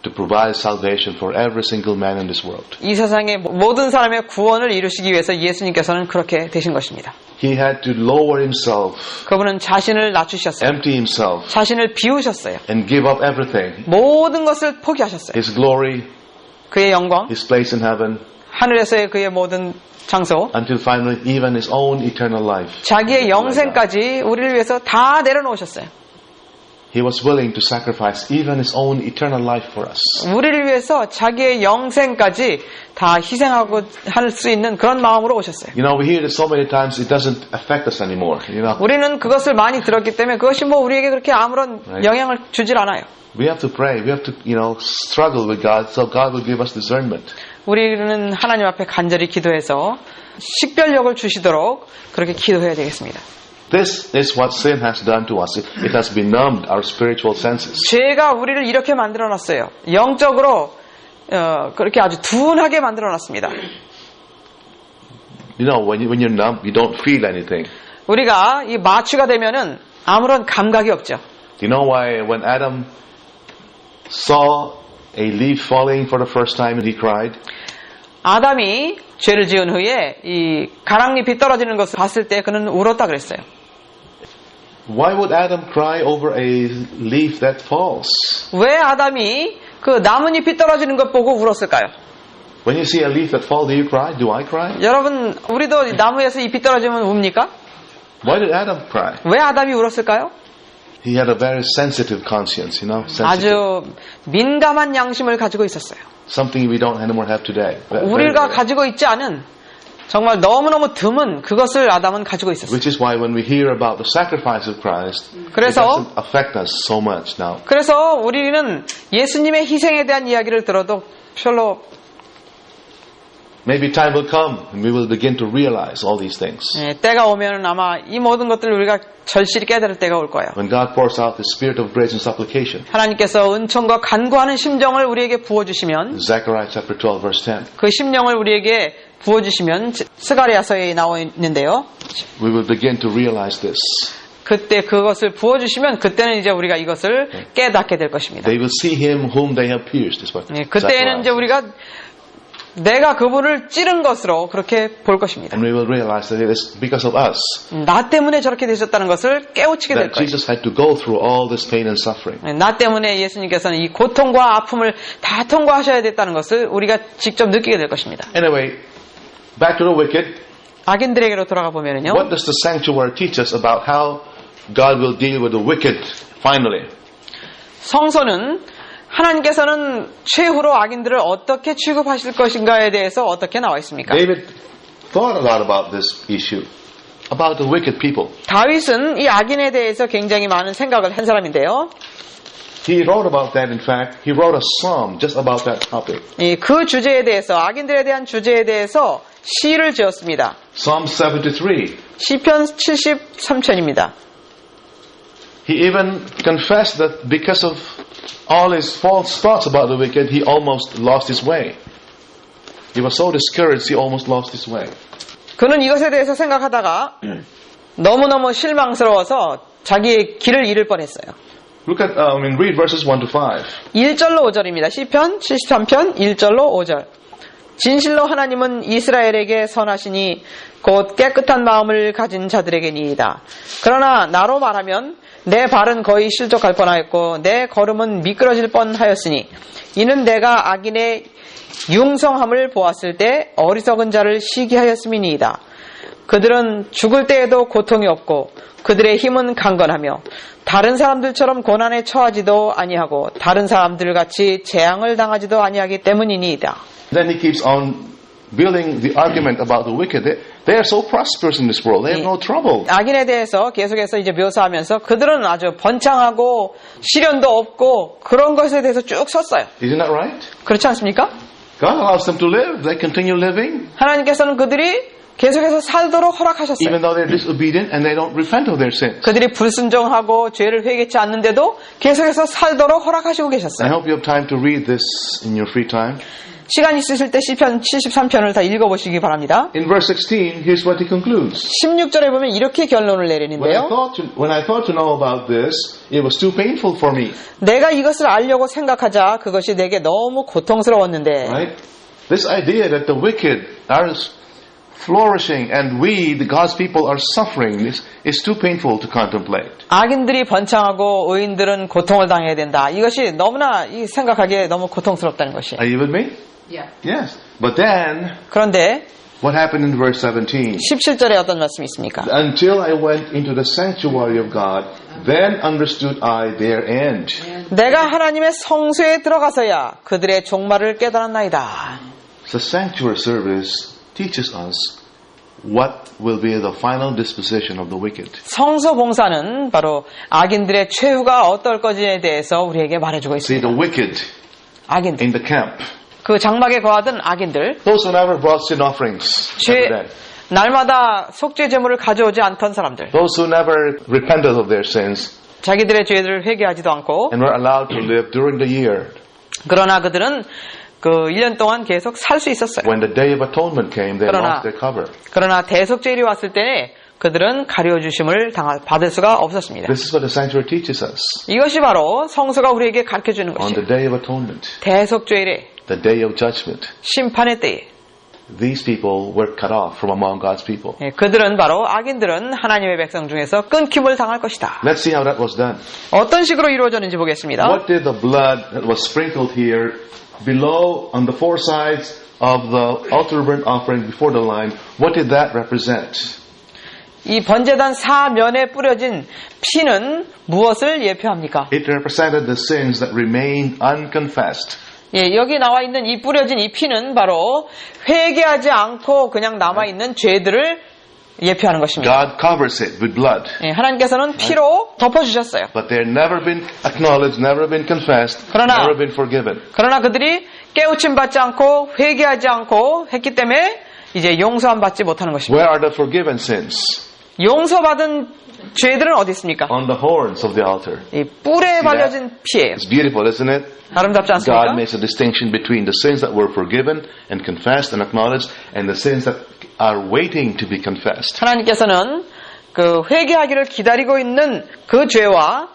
to provide salvation for every single man in this world. 이 세상의 모든 사람의 구원을 이루시기 위해서 예수님께서는 그렇게 되신 것입니다. He had to lower himself, 그분은 자신을 낮추셨어요. empty himself, 자신을 비우셨어요. and give up everything. 모든 것을 포기하셨어요. His glory, 그의 영광, his place in heaven, 하늘에서의 그의 모든 장소, until finally even his own eternal life. 자기의 영생까지 우리를 위해서 다 내려놓으셨어요. He was willing to sacrifice even his own eternal life for us. 우리를 위해서 자기의 영생까지 다 희생하고 할 수 있는 그런 마음으로 오셨어요. You know, we hear it so many times, it doesn't affect us anymore. You know, 우리는 그것을 많이 들었기 때문에 그것이 우리에게 그렇게 아무런 영향을 주질 않아요. we have to pray. We have to, struggle with God so God will give us discernment. 우리는 하나님 앞에 간절히 기도해서 식별력을 주시도록 그렇게 기도해야 되겠습니다. This is what sin has done to us. It has benumbed our spiritual senses. 죄가 우리를 이렇게 만들어놨어요. 영적으로 그렇게 아주 둔하게 만들어놨습니다. You know, when you're numb, you don't feel anything. 우리가 이 마취가 되면은 아무런 감각이 없죠. You know why when Adam saw a leaf falling for the first time, he cried? 아담이 죄를 지은 후에 이 가랑잎이 떨어지는 것을 봤을 때 그는 울었다 그랬어요. Why would Adam cry over a leaf that falls? 왜 아담이 그 나뭇잎이 떨어지는 것 보고 울었을까요? When you see a leaf that falls, do you cry? Do I cry? 여러분, 우리도 나무에서 잎이 떨어지면 웁니까? Why did Adam cry? 왜 아담이 울었을까요? He had a very sensitive conscience, you know, sensitive. 아주 민감한 양심을 가지고 있었어요. Something we don't anymore have today. 우리가 가지고 있지 않은 정말 너무너무 드문 그것을 아담은 가지고 있었어요. Which is why when we hear about the sacrifice of Christ, it 그래서 doesn't affect us so much now. 그래서 우리는 예수님의 희생에 대한 이야기를 들어도 별로 Maybe time will come and we will begin to realize all these things. 때가 오면 아마 이 모든 것들을 우리가 절실히 깨달을 때가 올 거예요. When God pours out the spirit of grace and supplication. 하나님께서 은총과 간구하는 심정을 우리에게 부어주시면 Zechariah chapter 12 verse 10. 그 심령을 우리에게 부어주시면 스가랴서에 나와 있는데요. We will begin to realize this. 그때 그것을 부어주시면 그때는 이제 우리가 이것을 깨닫게 될 것입니다. They will see him whom they have pierced. Is what 그때는 이제 우리가 내가 그분을 찌른 것으로 그렇게 볼 것입니다. And we will realize that it is because of us 나 때문에 저렇게 되셨다는 것을 깨우치게 될 that 거예요. Jesus had to go through all this pain and suffering. 나 때문에 예수님께서는 이 고통과 아픔을 다 통과하셔야 됐다는 것을 우리가 직접 느끼게 될 것입니다. Anyway, back to the wicked. 악인들에게로 돌아가 보면은요. What does the sanctuary teach us about how God will deal with the wicked finally? 성서는 하나님께서는 최후로 악인들을 어떻게 취급하실 것인가에 대해서 어떻게 나와 있습니까? David thought a lot about this issue, about the wicked people. 다윗은 이 악인에 대해서 굉장히 많은 생각을 한 사람인데요. He wrote about that, in fact. He wrote a psalm just about that topic. 그 주제에 대해서, 악인들에 대한 주제에 대해서 시를 지었습니다. Psalm 73. 시편 73편입니다. He even confessed that because of all his false thoughts about the wicked, he almost lost his way. He was so discouraged, he almost lost his way. 그는 이것에 대해서 생각하다가 너무너무 실망스러워서 자기의 길을 잃을 뻔했어요. Look at, read verses 1 to 5. 1절로 5절입니다. 시편 73편 1절로 5절. 진실로 하나님은 이스라엘에게 선하시니 곧 깨끗한 마음을 가진 자들에게니이다. 그러나 나로 말하면 내 발은 거의 실족할 뻔하였고 내 걸음은 미끄러질 뻔하였으니 이는 내가 악인의 융성함을 보았을 때 어리석은 자를 시기하였음이니이다. 그들은 죽을 때에도 고통이 없고 그들의 힘은 강건하며 다른 사람들처럼 고난에 처하지도 아니하고 다른 사람들 같이 재앙을 당하지도 아니하기 때문이니이다. Then he keeps on building the argument about the wicked. They are so prosperous in this world. They have no trouble. 악인에 대해서 계속해서 이제 묘사하면서 그들은 아주 번창하고 시련도 없고 그런 것에 대해서 쭉 썼어요. Isn't that right? 그렇지 않습니까? God allows them to live. They continue living. 하나님께서는 그들이 계속해서 살도록 허락하셨어요. Even though they're disobedient and they don't repent of their sins. 그들이 불순종하고 죄를 회개치 않는데도 계속해서 살도록 허락하시고 I 계셨어요. hope you have time to read this in your free time. 시간 있으실 때 시편 73편을 다 읽어보시기 바랍니다. In verse 16, here's what he concludes. 16절에 보면 이렇게 결론을 When I 내리는데요. thought to know about this, it was too painful for me. 내가 이것을 알려고 생각하자 그것이 내게 너무 고통스러웠는데 Right? This idea that the wicked are flourishing and we, the God's people, are suffering is too painful to contemplate. 악인들이 번창하고 의인들은 고통을 당해야 된다. 이것이 너무나 생각하기에 너무 고통스럽다는 것이에요. Are you with me? Yeah. Yes. But then, 그런데 what happened in verse 17? 17절에 어떤 말씀이 있습니까? Until I went into the sanctuary of God, then understood I their end. 내가 하나님의 성소에 들어가서야 그들의 종말을 깨달았나이다. The sanctuary service teaches us what will be the final disposition of the wicked. 성소 봉사는 바로 악인들의 최후가 어떨 것에 대해서 우리에게 말해주고 See, 있습니다. the wicked 악인들, in the camp, 그 장막에 거하던 악인들, those who never brought sin offerings, 죄, never did. 날마다 속죄 제물을 가져오지 않던 사람들, those who never repented of their sins 자기들의 죄를 회개하지도 않고, and were allowed to live during the year. 그러나 그들은 그 1년 동안 계속 살 수 있었어요. When the day of atonement came, they 그러나- lost their cover. 그러나 대속죄일이 왔을 때 그들은 가려주심을 받을 수가 없었습니다. This is what the sanctuary teaches us. 이것이 바로 성서가 우리에게 가르쳐주는 On the 것이에요. day of atonement, 대속죄일에, the day of judgment, 심판의 때에 these people were cut off from among God's people. 그들은 바로 악인들은 하나님의 백성 중에서 끊김을 당할 것이다. Let's see how that was done. 어떤 식으로 이루어졌는지 보겠습니다. What did the blood that was sprinkled here below on the four sides of the altar burnt offering before the line, what did that represent? 이 번제단 사면에 뿌려진 피는 무엇을 예표합니까? It represented the sins that remained unconfessed. 여기 나와 있는 이 뿌려진 이 피는 바로 회개하지 않고 그냥 남아있는 죄들을 예표하는 것입니다. God covers it with blood. 하나님께서는 피로 덮어주셨어요. But they're never been acknowledged, never been confessed, 그러나- never been forgiven. 그러나 그들이 깨우침 받지 않고 회개하지 않고 했기 때문에 이제 용서함 받지 못하는 것입니다. Where are the forgiven sins? 용서받은 죄들은 어디 있습니까? On the horns of the altar. 이 뿔에 발려진 피예요. It's beautiful, isn't it? 아름답지 God 않습니까? makes a distinction between the sins that were forgiven and confessed and acknowledged and the sins that are waiting to be confessed. 하나님께서는 그 회개하기를 기다리고 있는 그 죄와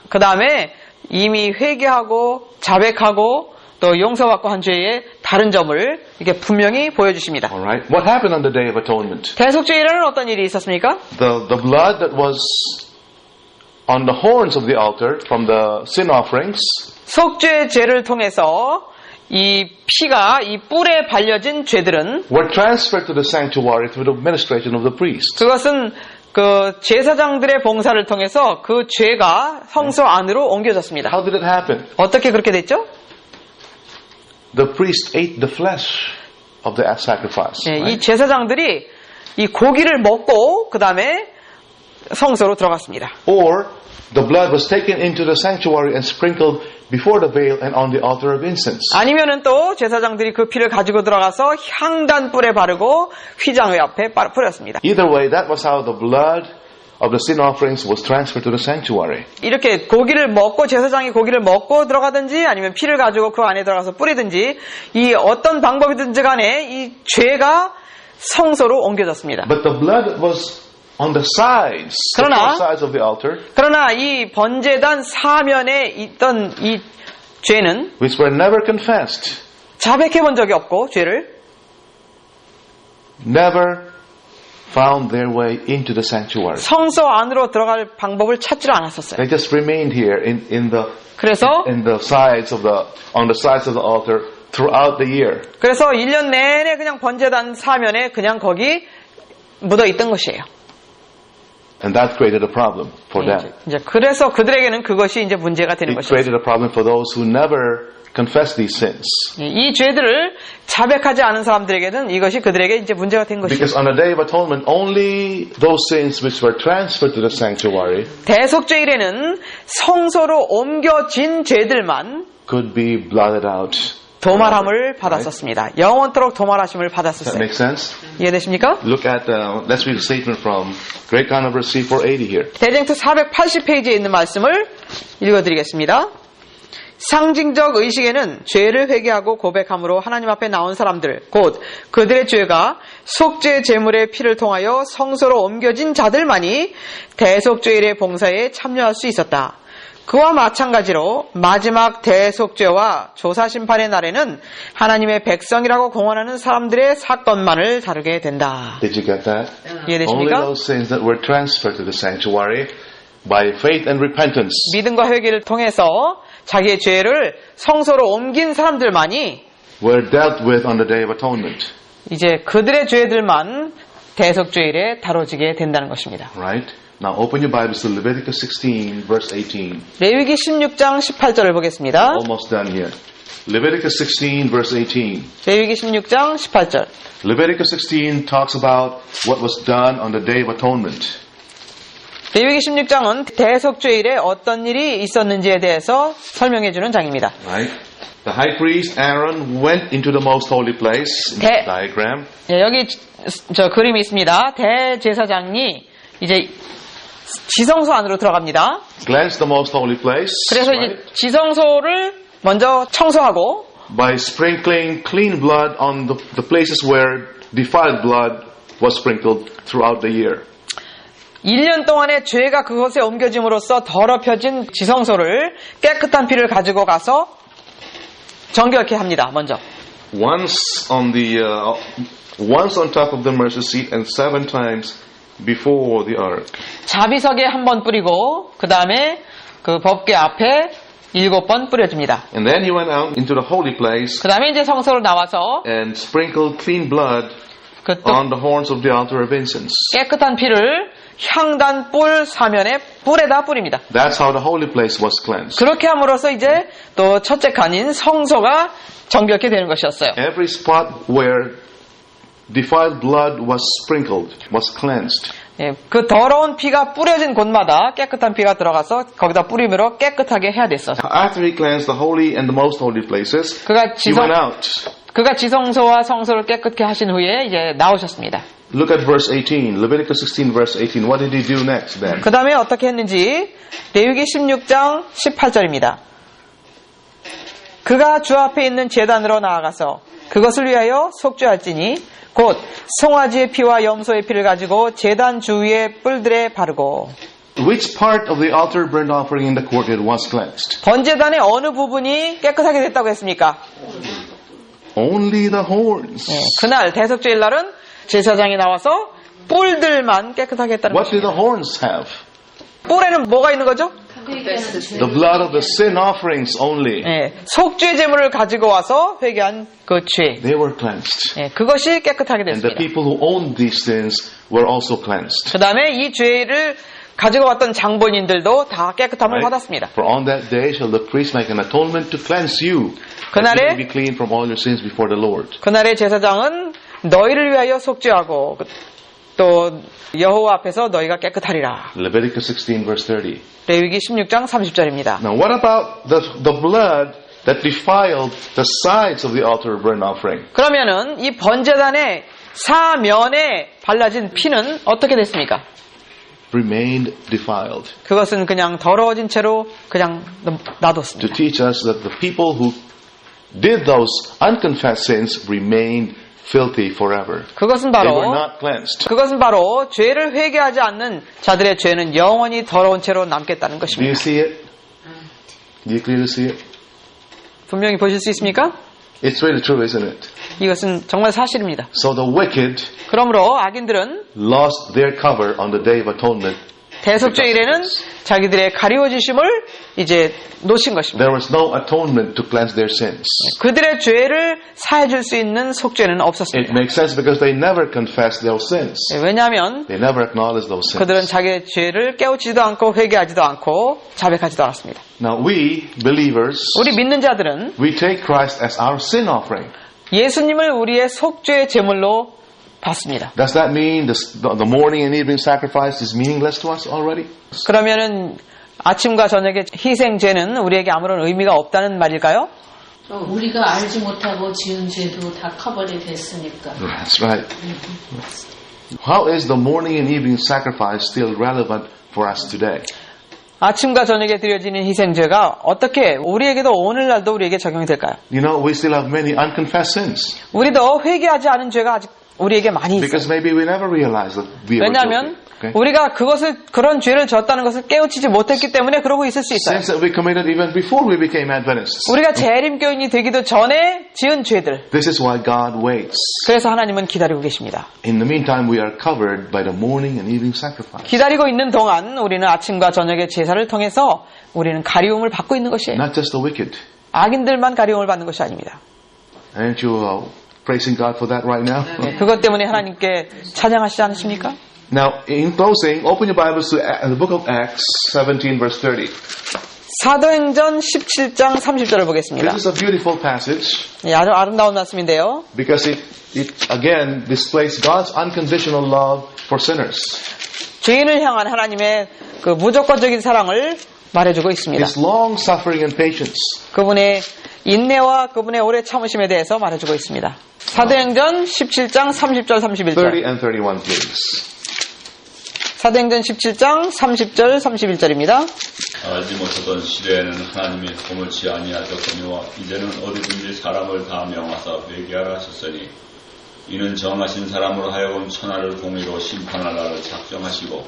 그 다음에 이미 회개하고 자백하고 또 용서받고 한 죄의 다른 점을 이렇게 분명히 보여주십니다. All right. What happened on the Day of Atonement? 대속죄일에는 어떤 일이 있었습니까? The blood that was on the horns of the altar from the sin offerings 속죄죄를 통해서 이 피가 이 뿔에 발려진 죄들은 were transferred to the sanctuary through the administration of the priest. 그것은 그 제사장들의 봉사를 통해서 그 죄가 성소 안으로 옮겨졌습니다. How did it happen? 어떻게 그렇게 됐죠? The priest ate the flesh of the sacrifice. 이 Right? 제사장들이 이 고기를 먹고 그 다음에 성소로 들어갔습니다. Or the blood was taken into the sanctuary and sprinkled before the veil and on the altar of incense. 아니면은 또 제사장들이 그 피를 가지고 들어가서 향단 뿔에 바르고 휘장의 앞에 뿌렸습니다. Either way, that was how the blood of the sin offerings was transferred to the sanctuary. 이렇게 고기를 먹고 제사장이 고기를 먹고 들어가든지 아니면 피를 가지고 그 안에 들어가서 뿌리든지 이 어떤 방법이든지 간에 이 죄가 성소로 옮겨졌습니다. But the blood that was on the sides, the 그러나- four sides of the altar, 그러나 이 번제단 사면에 있던 이 죄는 which were never confessed, 자백해 본 적이 없고 죄를 never found their way into the sanctuary. 성소 안으로 들어갈 방법을 찾지를 않았었어요. They just remained here in the 그래서 sides of on the sides of the altar throughout the year. 그래서 1년 내내 그냥 번제단 사면에 그냥 거기 묻어 있던 것이에요. And that created a problem for them. 이제 그래서 그들에게는 그것이 이제 문제가 되는 It 것이죠. created a problem for those who never confessed these sins. 이 죄들을 자백하지 않은 사람들에게는 이것이 그들에게 이제 문제가 된 것이죠. Because on the Day of Atonement, only those sins which were transferred to the sanctuary 대속죄일에는 성소로 옮겨진 죄들만 could be blotted out. 도말함을 받았었습니다. 영원토록 도말하심을 Does that 받았었어요. make sense? 이해되십니까? Look at, let's read a statement from Great Controversy 480 here. 대쟁투 480페이지에 있는 말씀을 읽어드리겠습니다. 상징적 의식에는 죄를 회개하고 고백함으로 하나님 앞에 나온 사람들, 곧 그들의 죄가 속죄 제물의 피를 통하여 성소로 옮겨진 자들만이 대속죄일의 봉사에 참여할 수 있었다. 그와 마찬가지로 마지막 대속죄와 조사심판의 날에는 하나님의 백성이라고 공언하는 사람들의 사건만을 다루게 된다. Did you get that? Only 이해되십니까? those sins that were transferred to the sanctuary by faith and repentance 믿음과 회개를 통해서 자기의 죄를 성소로 옮긴 사람들만이 were dealt with on the Day of Atonement. 이제 그들의 죄들만 대속죄일에 다뤄지게 된다는 것입니다. Right? Now open your Bibles to Leviticus 16, verse 18. 레위기 16장 18절을 보겠습니다. Almost done here. Leviticus 16, verse 18. 레위기 16장 18절. Leviticus 16 talks about what was done on the Day of Atonement. 레위기 16장은 대속죄일에 어떤 일이 있었는지에 대해서 설명해 주는 장입니다. Right? The high priest Aaron went into the most holy place in 대- the diagram. 예, 여기 저 그림이 있습니다. 대제사장이 이제 지성소 안으로 들어갑니다. Cleanse the most holy place 그래서 right, 이제 지성소를 먼저 청소하고 by sprinkling clean blood on the places where defiled blood was sprinkled throughout the year. 1년 동안의 죄가 그것에 옮겨짐으로써 더럽혀진 지성소를 깨끗한 피를 가지고 가서 정결케 합니다. 먼저. Once on top of the mercy seat and 7 times before the ark. 자비석에 한 번 뿌리고 그 다음에 그 법궤 앞에 7번 뿌려줍니다. And then he went out into the holy place 그 다음에 이제 성소로 나와서 and sprinkled clean blood 그 또 on the horns of the altar of incense. 깨끗한 피를 향단 뿔 사면에 뿔에다 뿌립니다. That's how the holy place was cleansed. 그렇게 함으로써 이제 또 첫째 칸인 성소가 정결케 되는 것이었어요. Every spot where defiled blood was sprinkled was cleansed. 예, 그 더러운 피가 뿌려진 곳마다 깨끗한 피가 들어가서 거기다 뿌림으로 깨끗하게 해야 됐어. After he cleansed the holy and the most holy places, 그가 he went out. 지성소와 성소를 깨끗게 하신 후에 이제 나오셨습니다. Look at verse 18, Leviticus 16 verse 18. What did he do next then? 그 다음에 어떻게 했는지 레위기 16장 18절입니다. 그가 주 앞에 있는 제단으로 나아가서 그것을 위하여 속죄할지니 곧 송아지의 피와 염소의 피를 가지고 제단 주위의 뿔들에 바르고 Which part of the altar burnt offering in the courtyard was cleansed? 번제단의 어느 부분이 깨끗하게 됐다고 했습니까? Only the horns. 예, 그날 대속죄일 날은 제사장이 나와서 뿔들만 깨끗하게 했다는 What did 것입니다. the horns have? 뿔에는 뭐가 있는 거죠? The blood of the sin offerings only. 예, 속죄 제물을 가지고 와서 회개한 그 죄. They were cleansed. 예, 그것이 깨끗하게 And the 됐습니다. people who owned these sins were also cleansed. 그 다음에 이 죄를 가지고 왔던 장본인들도 다 깨끗함을 Right? 받았습니다. For on that day shall the priest make an atonement to cleanse you, that 그날에- you may be clean from all your sins before the Lord. 그날의 제사장은 너희를 위하여 속죄하고 또 여호와 앞에서 너희가 깨끗하리라. Leviticus 16 verse 30. 레위기 16장 30절입니다. Now what about the blood that defiled the sides of the altar of burnt offering? 그러면은 이 번제단의 사면에 발라진 피는 어떻게 됐습니까? Remained defiled. 그것은 그냥 더러워진 채로 그냥 To 놔뒀습니다. teach us that the people who did those unconfessed sins remained filthy forever. 그것은 They 바로 were not cleansed. 죄를 회개하지 않는 자들의 죄는 영원히 더러운 채로 남겠다는 Do 것입니다. you see it? Do you clearly see it? 분명히 보실 수 있습니까? It's really true, isn't it? 이것은 정말 사실입니다. So the wicked 그러므로 악인들은 lost their cover on the day of atonement. 대속죄일에는 자기들의 가리워지심을 이제 놓친 것입니다. There was no atonement to cleanse their sins. 그들의 죄를 사해줄 수 있는 속죄는 It 없었습니다. makes sense because they never confessed their sins. 왜냐하면 They never acknowledged those 그들은 sins. 자기의 죄를 깨우치지도 않고 회개하지도 않고 자백하지도 않았습니다. Now we, believers, 우리 믿는 자들은 we take Christ as our sin offering. 예수님을 우리의 속죄의 제물로 받습니다. Does that mean the morning and evening sacrifice is meaningless to us already? 그러면은 아침과 저녁의 희생제는 우리에게 아무런 의미가 없다는 말일까요? 우리가 알지 못하고 지은 죄도 다 커버리 됐으니까. That's right. How is the morning and evening sacrifice still relevant for us today? 아침과 저녁에 드려지는 희생제가 어떻게 우리에게도 오늘날도 우리에게 적용이 될까요? You know, we still have many unconfessed sins 우리도 회개하지 않은 죄가 아직 우리에게 많이 있어요. because maybe we never realized that we were 왜냐하면 guilty. Okay? 우리가 그런 죄를 졌다는 것을 깨우치지 못했기 때문에 그러고 있을 수 있어요. Sins that we committed even before we became Adventists. 우리가 재림교인이 되기도 전에 지은 죄들. This is why God waits. 그래서 하나님은 기다리고 계십니다. In the meantime, we are covered by the morning and evening sacrifice. 기다리고 있는 동안 우리는 아침과 저녁의 제사를 통해서 우리는 가리움을 받고 있는 것이에요. Not just the wicked. 악인들만 가리움을 받는 것이 아닙니다. Aren't you praising God for that right now? 그것 때문에 하나님께 찬양하시지 않으십니까? Now, in closing, open your Bibles to the book of Acts 17 verse 30. 사도행전 17장 30절을 보겠습니다. This is a beautiful passage 아주 아름다운 말씀인데요. because it again displays God's unconditional love for sinners. 죄인을 향한 하나님의 그 무조건적인 사랑을 말해주고 있습니다. His long suffering and patience. 그분의 인내와 그분의 오래 참으심에 대해서 말해주고 있습니다. 사도행전 17장 30절 31절. 30 and 31, please. 사도행전 17장 30절 31절입니다. 알지 못하던 시대에는 하나님이 허물치 아니하셨거니와 이제는 어디든지 사람을 다 명하사 회개하라 하셨으니 이는 정하신 사람으로 하여금 천하를 공의로 심판할 날을 작정하시고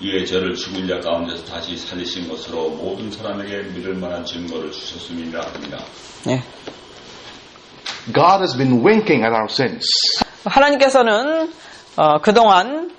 이에 저를 죽은 자 가운데서 다시 살리신 것으로 모든 사람에게 믿을 만한 증거를 주셨음이라 합니다. 예. God has been winking at our sins. 하나님께서는 그동안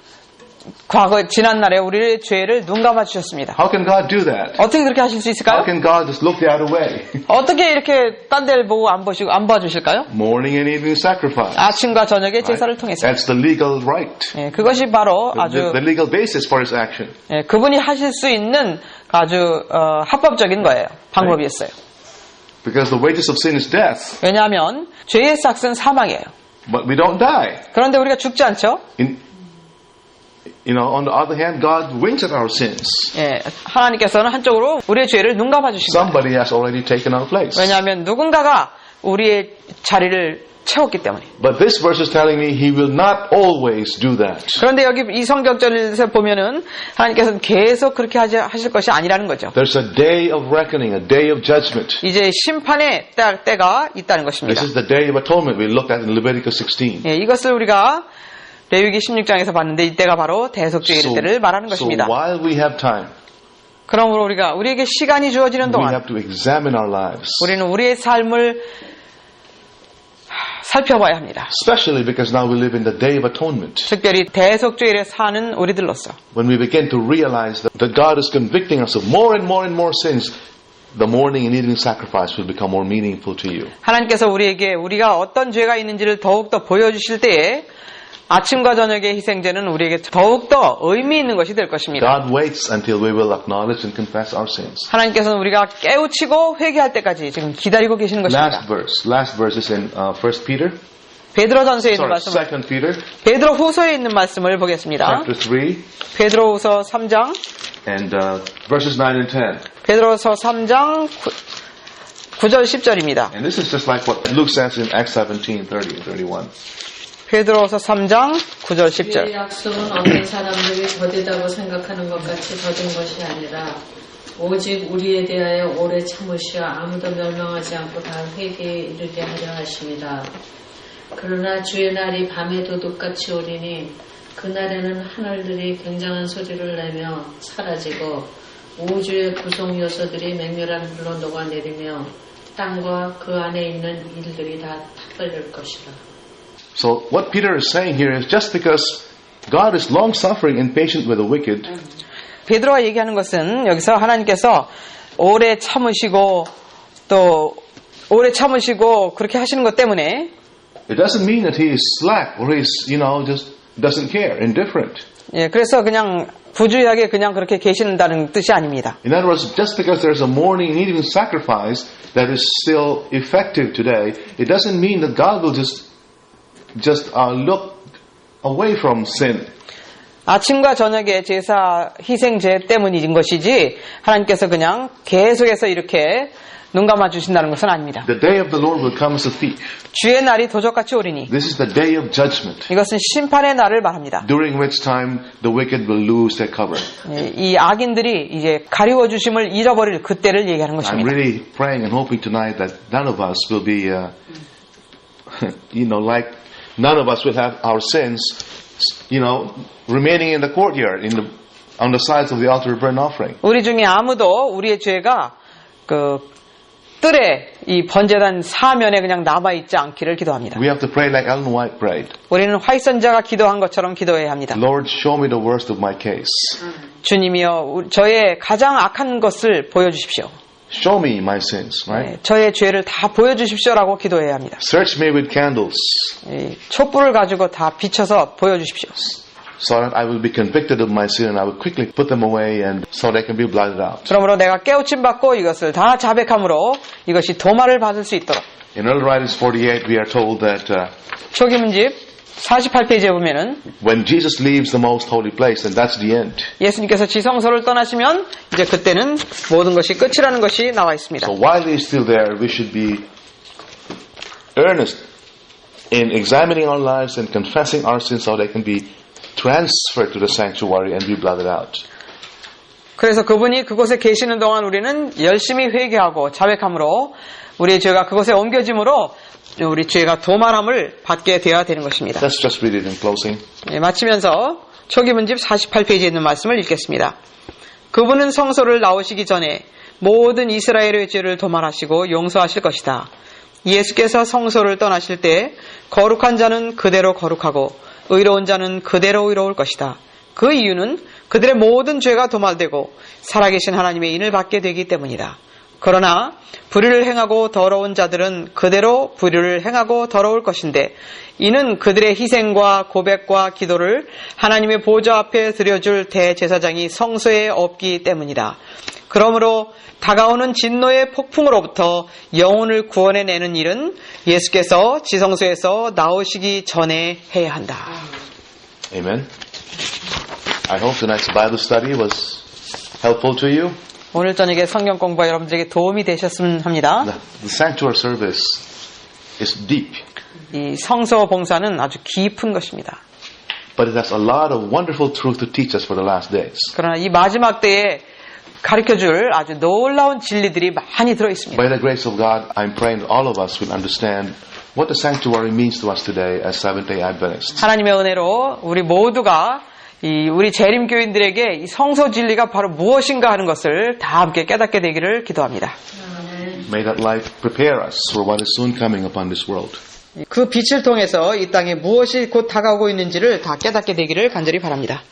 과거 지난날에 우리의 죄를 눈감아 주셨습니다. How can God do that? 어떻게 그렇게 하실 수 있을까요? How can God just look the other way? 어떻게 이렇게 딴 데를 보고 안 봐주실까요? Morning and evening sacrifice. 아침과 저녁의 제사를 통해서. That's the legal right. 예, 그것이 바로 아주 The legal basis for His action. 예, 그분이 하실 수 있는 아주 합법적인 거예요. 방법이었어요. Because the wages of sin is death. 왜냐하면 죄의 삭은 사망이에요. But we don't die. 그런데 우리가 죽지 않죠? On the other hand, God winks at our sins. 예, 하나님께서는 한쪽으로 우리의 죄를 눈감아 주십니다. Somebody has already taken our place. 왜냐하면 누군가가 우리의 자리를 채웠기 때문에. But this verse is telling me He will not always do that. 그런데 여기 이 성경절에서 보면은 하나님께서는 계속 그렇게 하실 것이 아니라는 거죠. There's a day of reckoning, a day of judgment. 이제 심판의 때가 있다는 것입니다. This is the day of atonement we looked at in Leviticus 16. 예, 이것을 우리가 레위기 16장에서 봤는데 이때가 바로 대속죄의 때를 말하는 것입니다. So while we have time, 그러므로 우리에게 시간이 주어지는 we 동안 have to examine our lives. 우리는 우리의 삶을 살펴봐야 합니다. Especially because now we live in the day of atonement. 특별히 대속죄일에 사는 우리들로서 When we begin to realize that God is convicting us of more and more and more sins, the morning and evening sacrifice will become more meaningful to you. 하나님께서 우리에게 우리가 어떤 죄가 있는지를 더욱더 보여주실 때에 아침과 저녁의 희생제는 우리에게 더욱더 의미 있는 것이 될 것입니다. God waits until we will acknowledge and confess our sins. 하나님께서는 우리가 깨우치고 회개할 때까지 지금 기다리고 계시는 것입니다. Last verse is in 1 Peter. 베드로전서에 있는 말씀, 2 Peter, 베드로 후서에 있는 말씀을 보겠습니다. chapter 3, 베드로후서 3장, and verses 9 and 10. 베드로서 3장 9절 10절입니다. And this is just like what Luke says in Acts 17, 30 and 31. 베드로서 3장 9절 10절. 이 약속은 어떤 사람들이 더디다고 생각하는 것 같이 더딘 것이 아니라 오직 우리에 대하여 오래 참으시어 아무도 멸망하지 않고 다 회개에 이르게 하려 하십니다. 그러나 주의 날이 밤에 도둑같이 오리니 그날에는 하늘들이 굉장한 소리를 내며 사라지고 우주의 구성 요소들이 맹렬한 불로 녹아내리며 땅과 그 안에 있는 일들이 다 타버릴 것이라. So what Peter is saying here is just because God is long-suffering and patient with the wicked, 베드로가 얘기하는 것은 여기서 하나님께서 오래 참으시고 또 오래 참으시고 그렇게 하시는 것 때문에 it doesn't mean that He is slack or He's, just doesn't care, indifferent. 예, 그래서 그냥 부주의하게 그냥 그렇게 계신다는 뜻이 아닙니다. In other words, just because there's a morning and evening sacrifice that is still effective today, it doesn't mean that God will just look away from sin. 아침과 저녁의 제사 희생제 때문인 것이지 하나님께서 그냥 계속해서 이렇게 눈 감아 주신다는 것은 아닙니다. The day of the Lord will come as a thief. 주의 날이 도적같이 오리니 This is the day of judgment, 이것은 심판의 날을 말합니다. during which time the wicked will lose their cover. 이 악인들이 이제 가리워 주심을 잃어버릴 그때를 얘기하는 I'm 것입니다. really praying and hoping tonight that none of us will be, like none of us will have our sins, remaining in the courtyard, on the sides of the altar of burnt offering. 우리 중에 아무도 우리의 죄가 뜰에 이 번제단 사면에 그냥 남아있지 않기를 기도합니다. We have to pray like Ellen White prayed. 우리는 화이선자가 기도한 것처럼 기도해야 합니다. Lord, show me the worst of my case. 주님이여 저의 가장 악한 것을 보여주십시오. Show me my sins, right? 저의 죄를 다 보여주십시오라고 기도해야 합니다. Search me with candles 촛불을 가지고 다 비춰서 보여주십시오. so that I will be convicted of my sin and I will quickly put them away and so they can be blotted out. 그러므로 내가 깨우침 받고 이것을 다 자백함으로 이것이 도마를 받을 수 있도록. In Early Writings 48 we are told that 초기문집 48페이지에 보면은 when Jesus leaves the most holy place, then that's the end. 예수님께서 지성소를 떠나시면 이제 그때는 모든 것이 끝이라는 것이 나와 있습니다. So while He is still there, we should be earnest in examining our lives and confessing our sins so they can be transferred to the sanctuary and be blotted out. 그래서 그분이 그곳에 계시는 동안 우리는 열심히 회개하고 자백함으로 우리의 죄가 그곳에 옮겨짐으로 우리 죄가 도말함을 받게 되어야 되는 것입니다. Let's just read it in closing. 마치면서 초기문집 48페이지에 있는 말씀을 읽겠습니다. 그분은 성소를 나오시기 전에 모든 이스라엘의 죄를 도말하시고 용서하실 것이다. 예수께서 성소를 떠나실 때 거룩한 자는 그대로 거룩하고 의로운 자는 그대로 의로울 것이다. 그 이유는 그들의 모든 죄가 도말되고 살아계신 하나님의 인을 받게 되기 때문이다. 그러나 불의를 행하고 더러운 자들은 그대로 불의를 행하고 더러울 것인데 이는 그들의 희생과 고백과 기도를 하나님의 보좌 앞에 드려줄 대제사장이 성소에 없기 때문이다. 그러므로 다가오는 진노의 폭풍으로부터 영혼을 구원해내는 일은 예수께서 지성소에서 나오시기 전에 해야 한다. Amen. I hope tonight's Bible study was helpful to you. 오늘 저녁에 성경 공부가 여러분들에게 도움이 되셨으면 합니다. The sanctuary service is deep, 이 성소 봉사는 아주 깊은 것입니다. but it has a lot of wonderful truth to teach us for the last days. 그러나 이 마지막 때에 가르쳐줄 아주 놀라운 진리들이 많이 들어있습니다. By the grace of God, I'm praying that all of us will understand what the sanctuary means to us today as Seventh-day Adventists. 하나님의 은혜로 우리 모두가 우리 재림교인들에게 이 성소 진리가 바로 무엇인가 하는 것을 다 함께 깨닫게 되기를 기도합니다. May that light prepare us for what is soon coming upon this world. 그 빛을 통해서 이 땅에 무엇이 곧 다가오고 있는지를 다 깨닫게 되기를 간절히 바랍니다.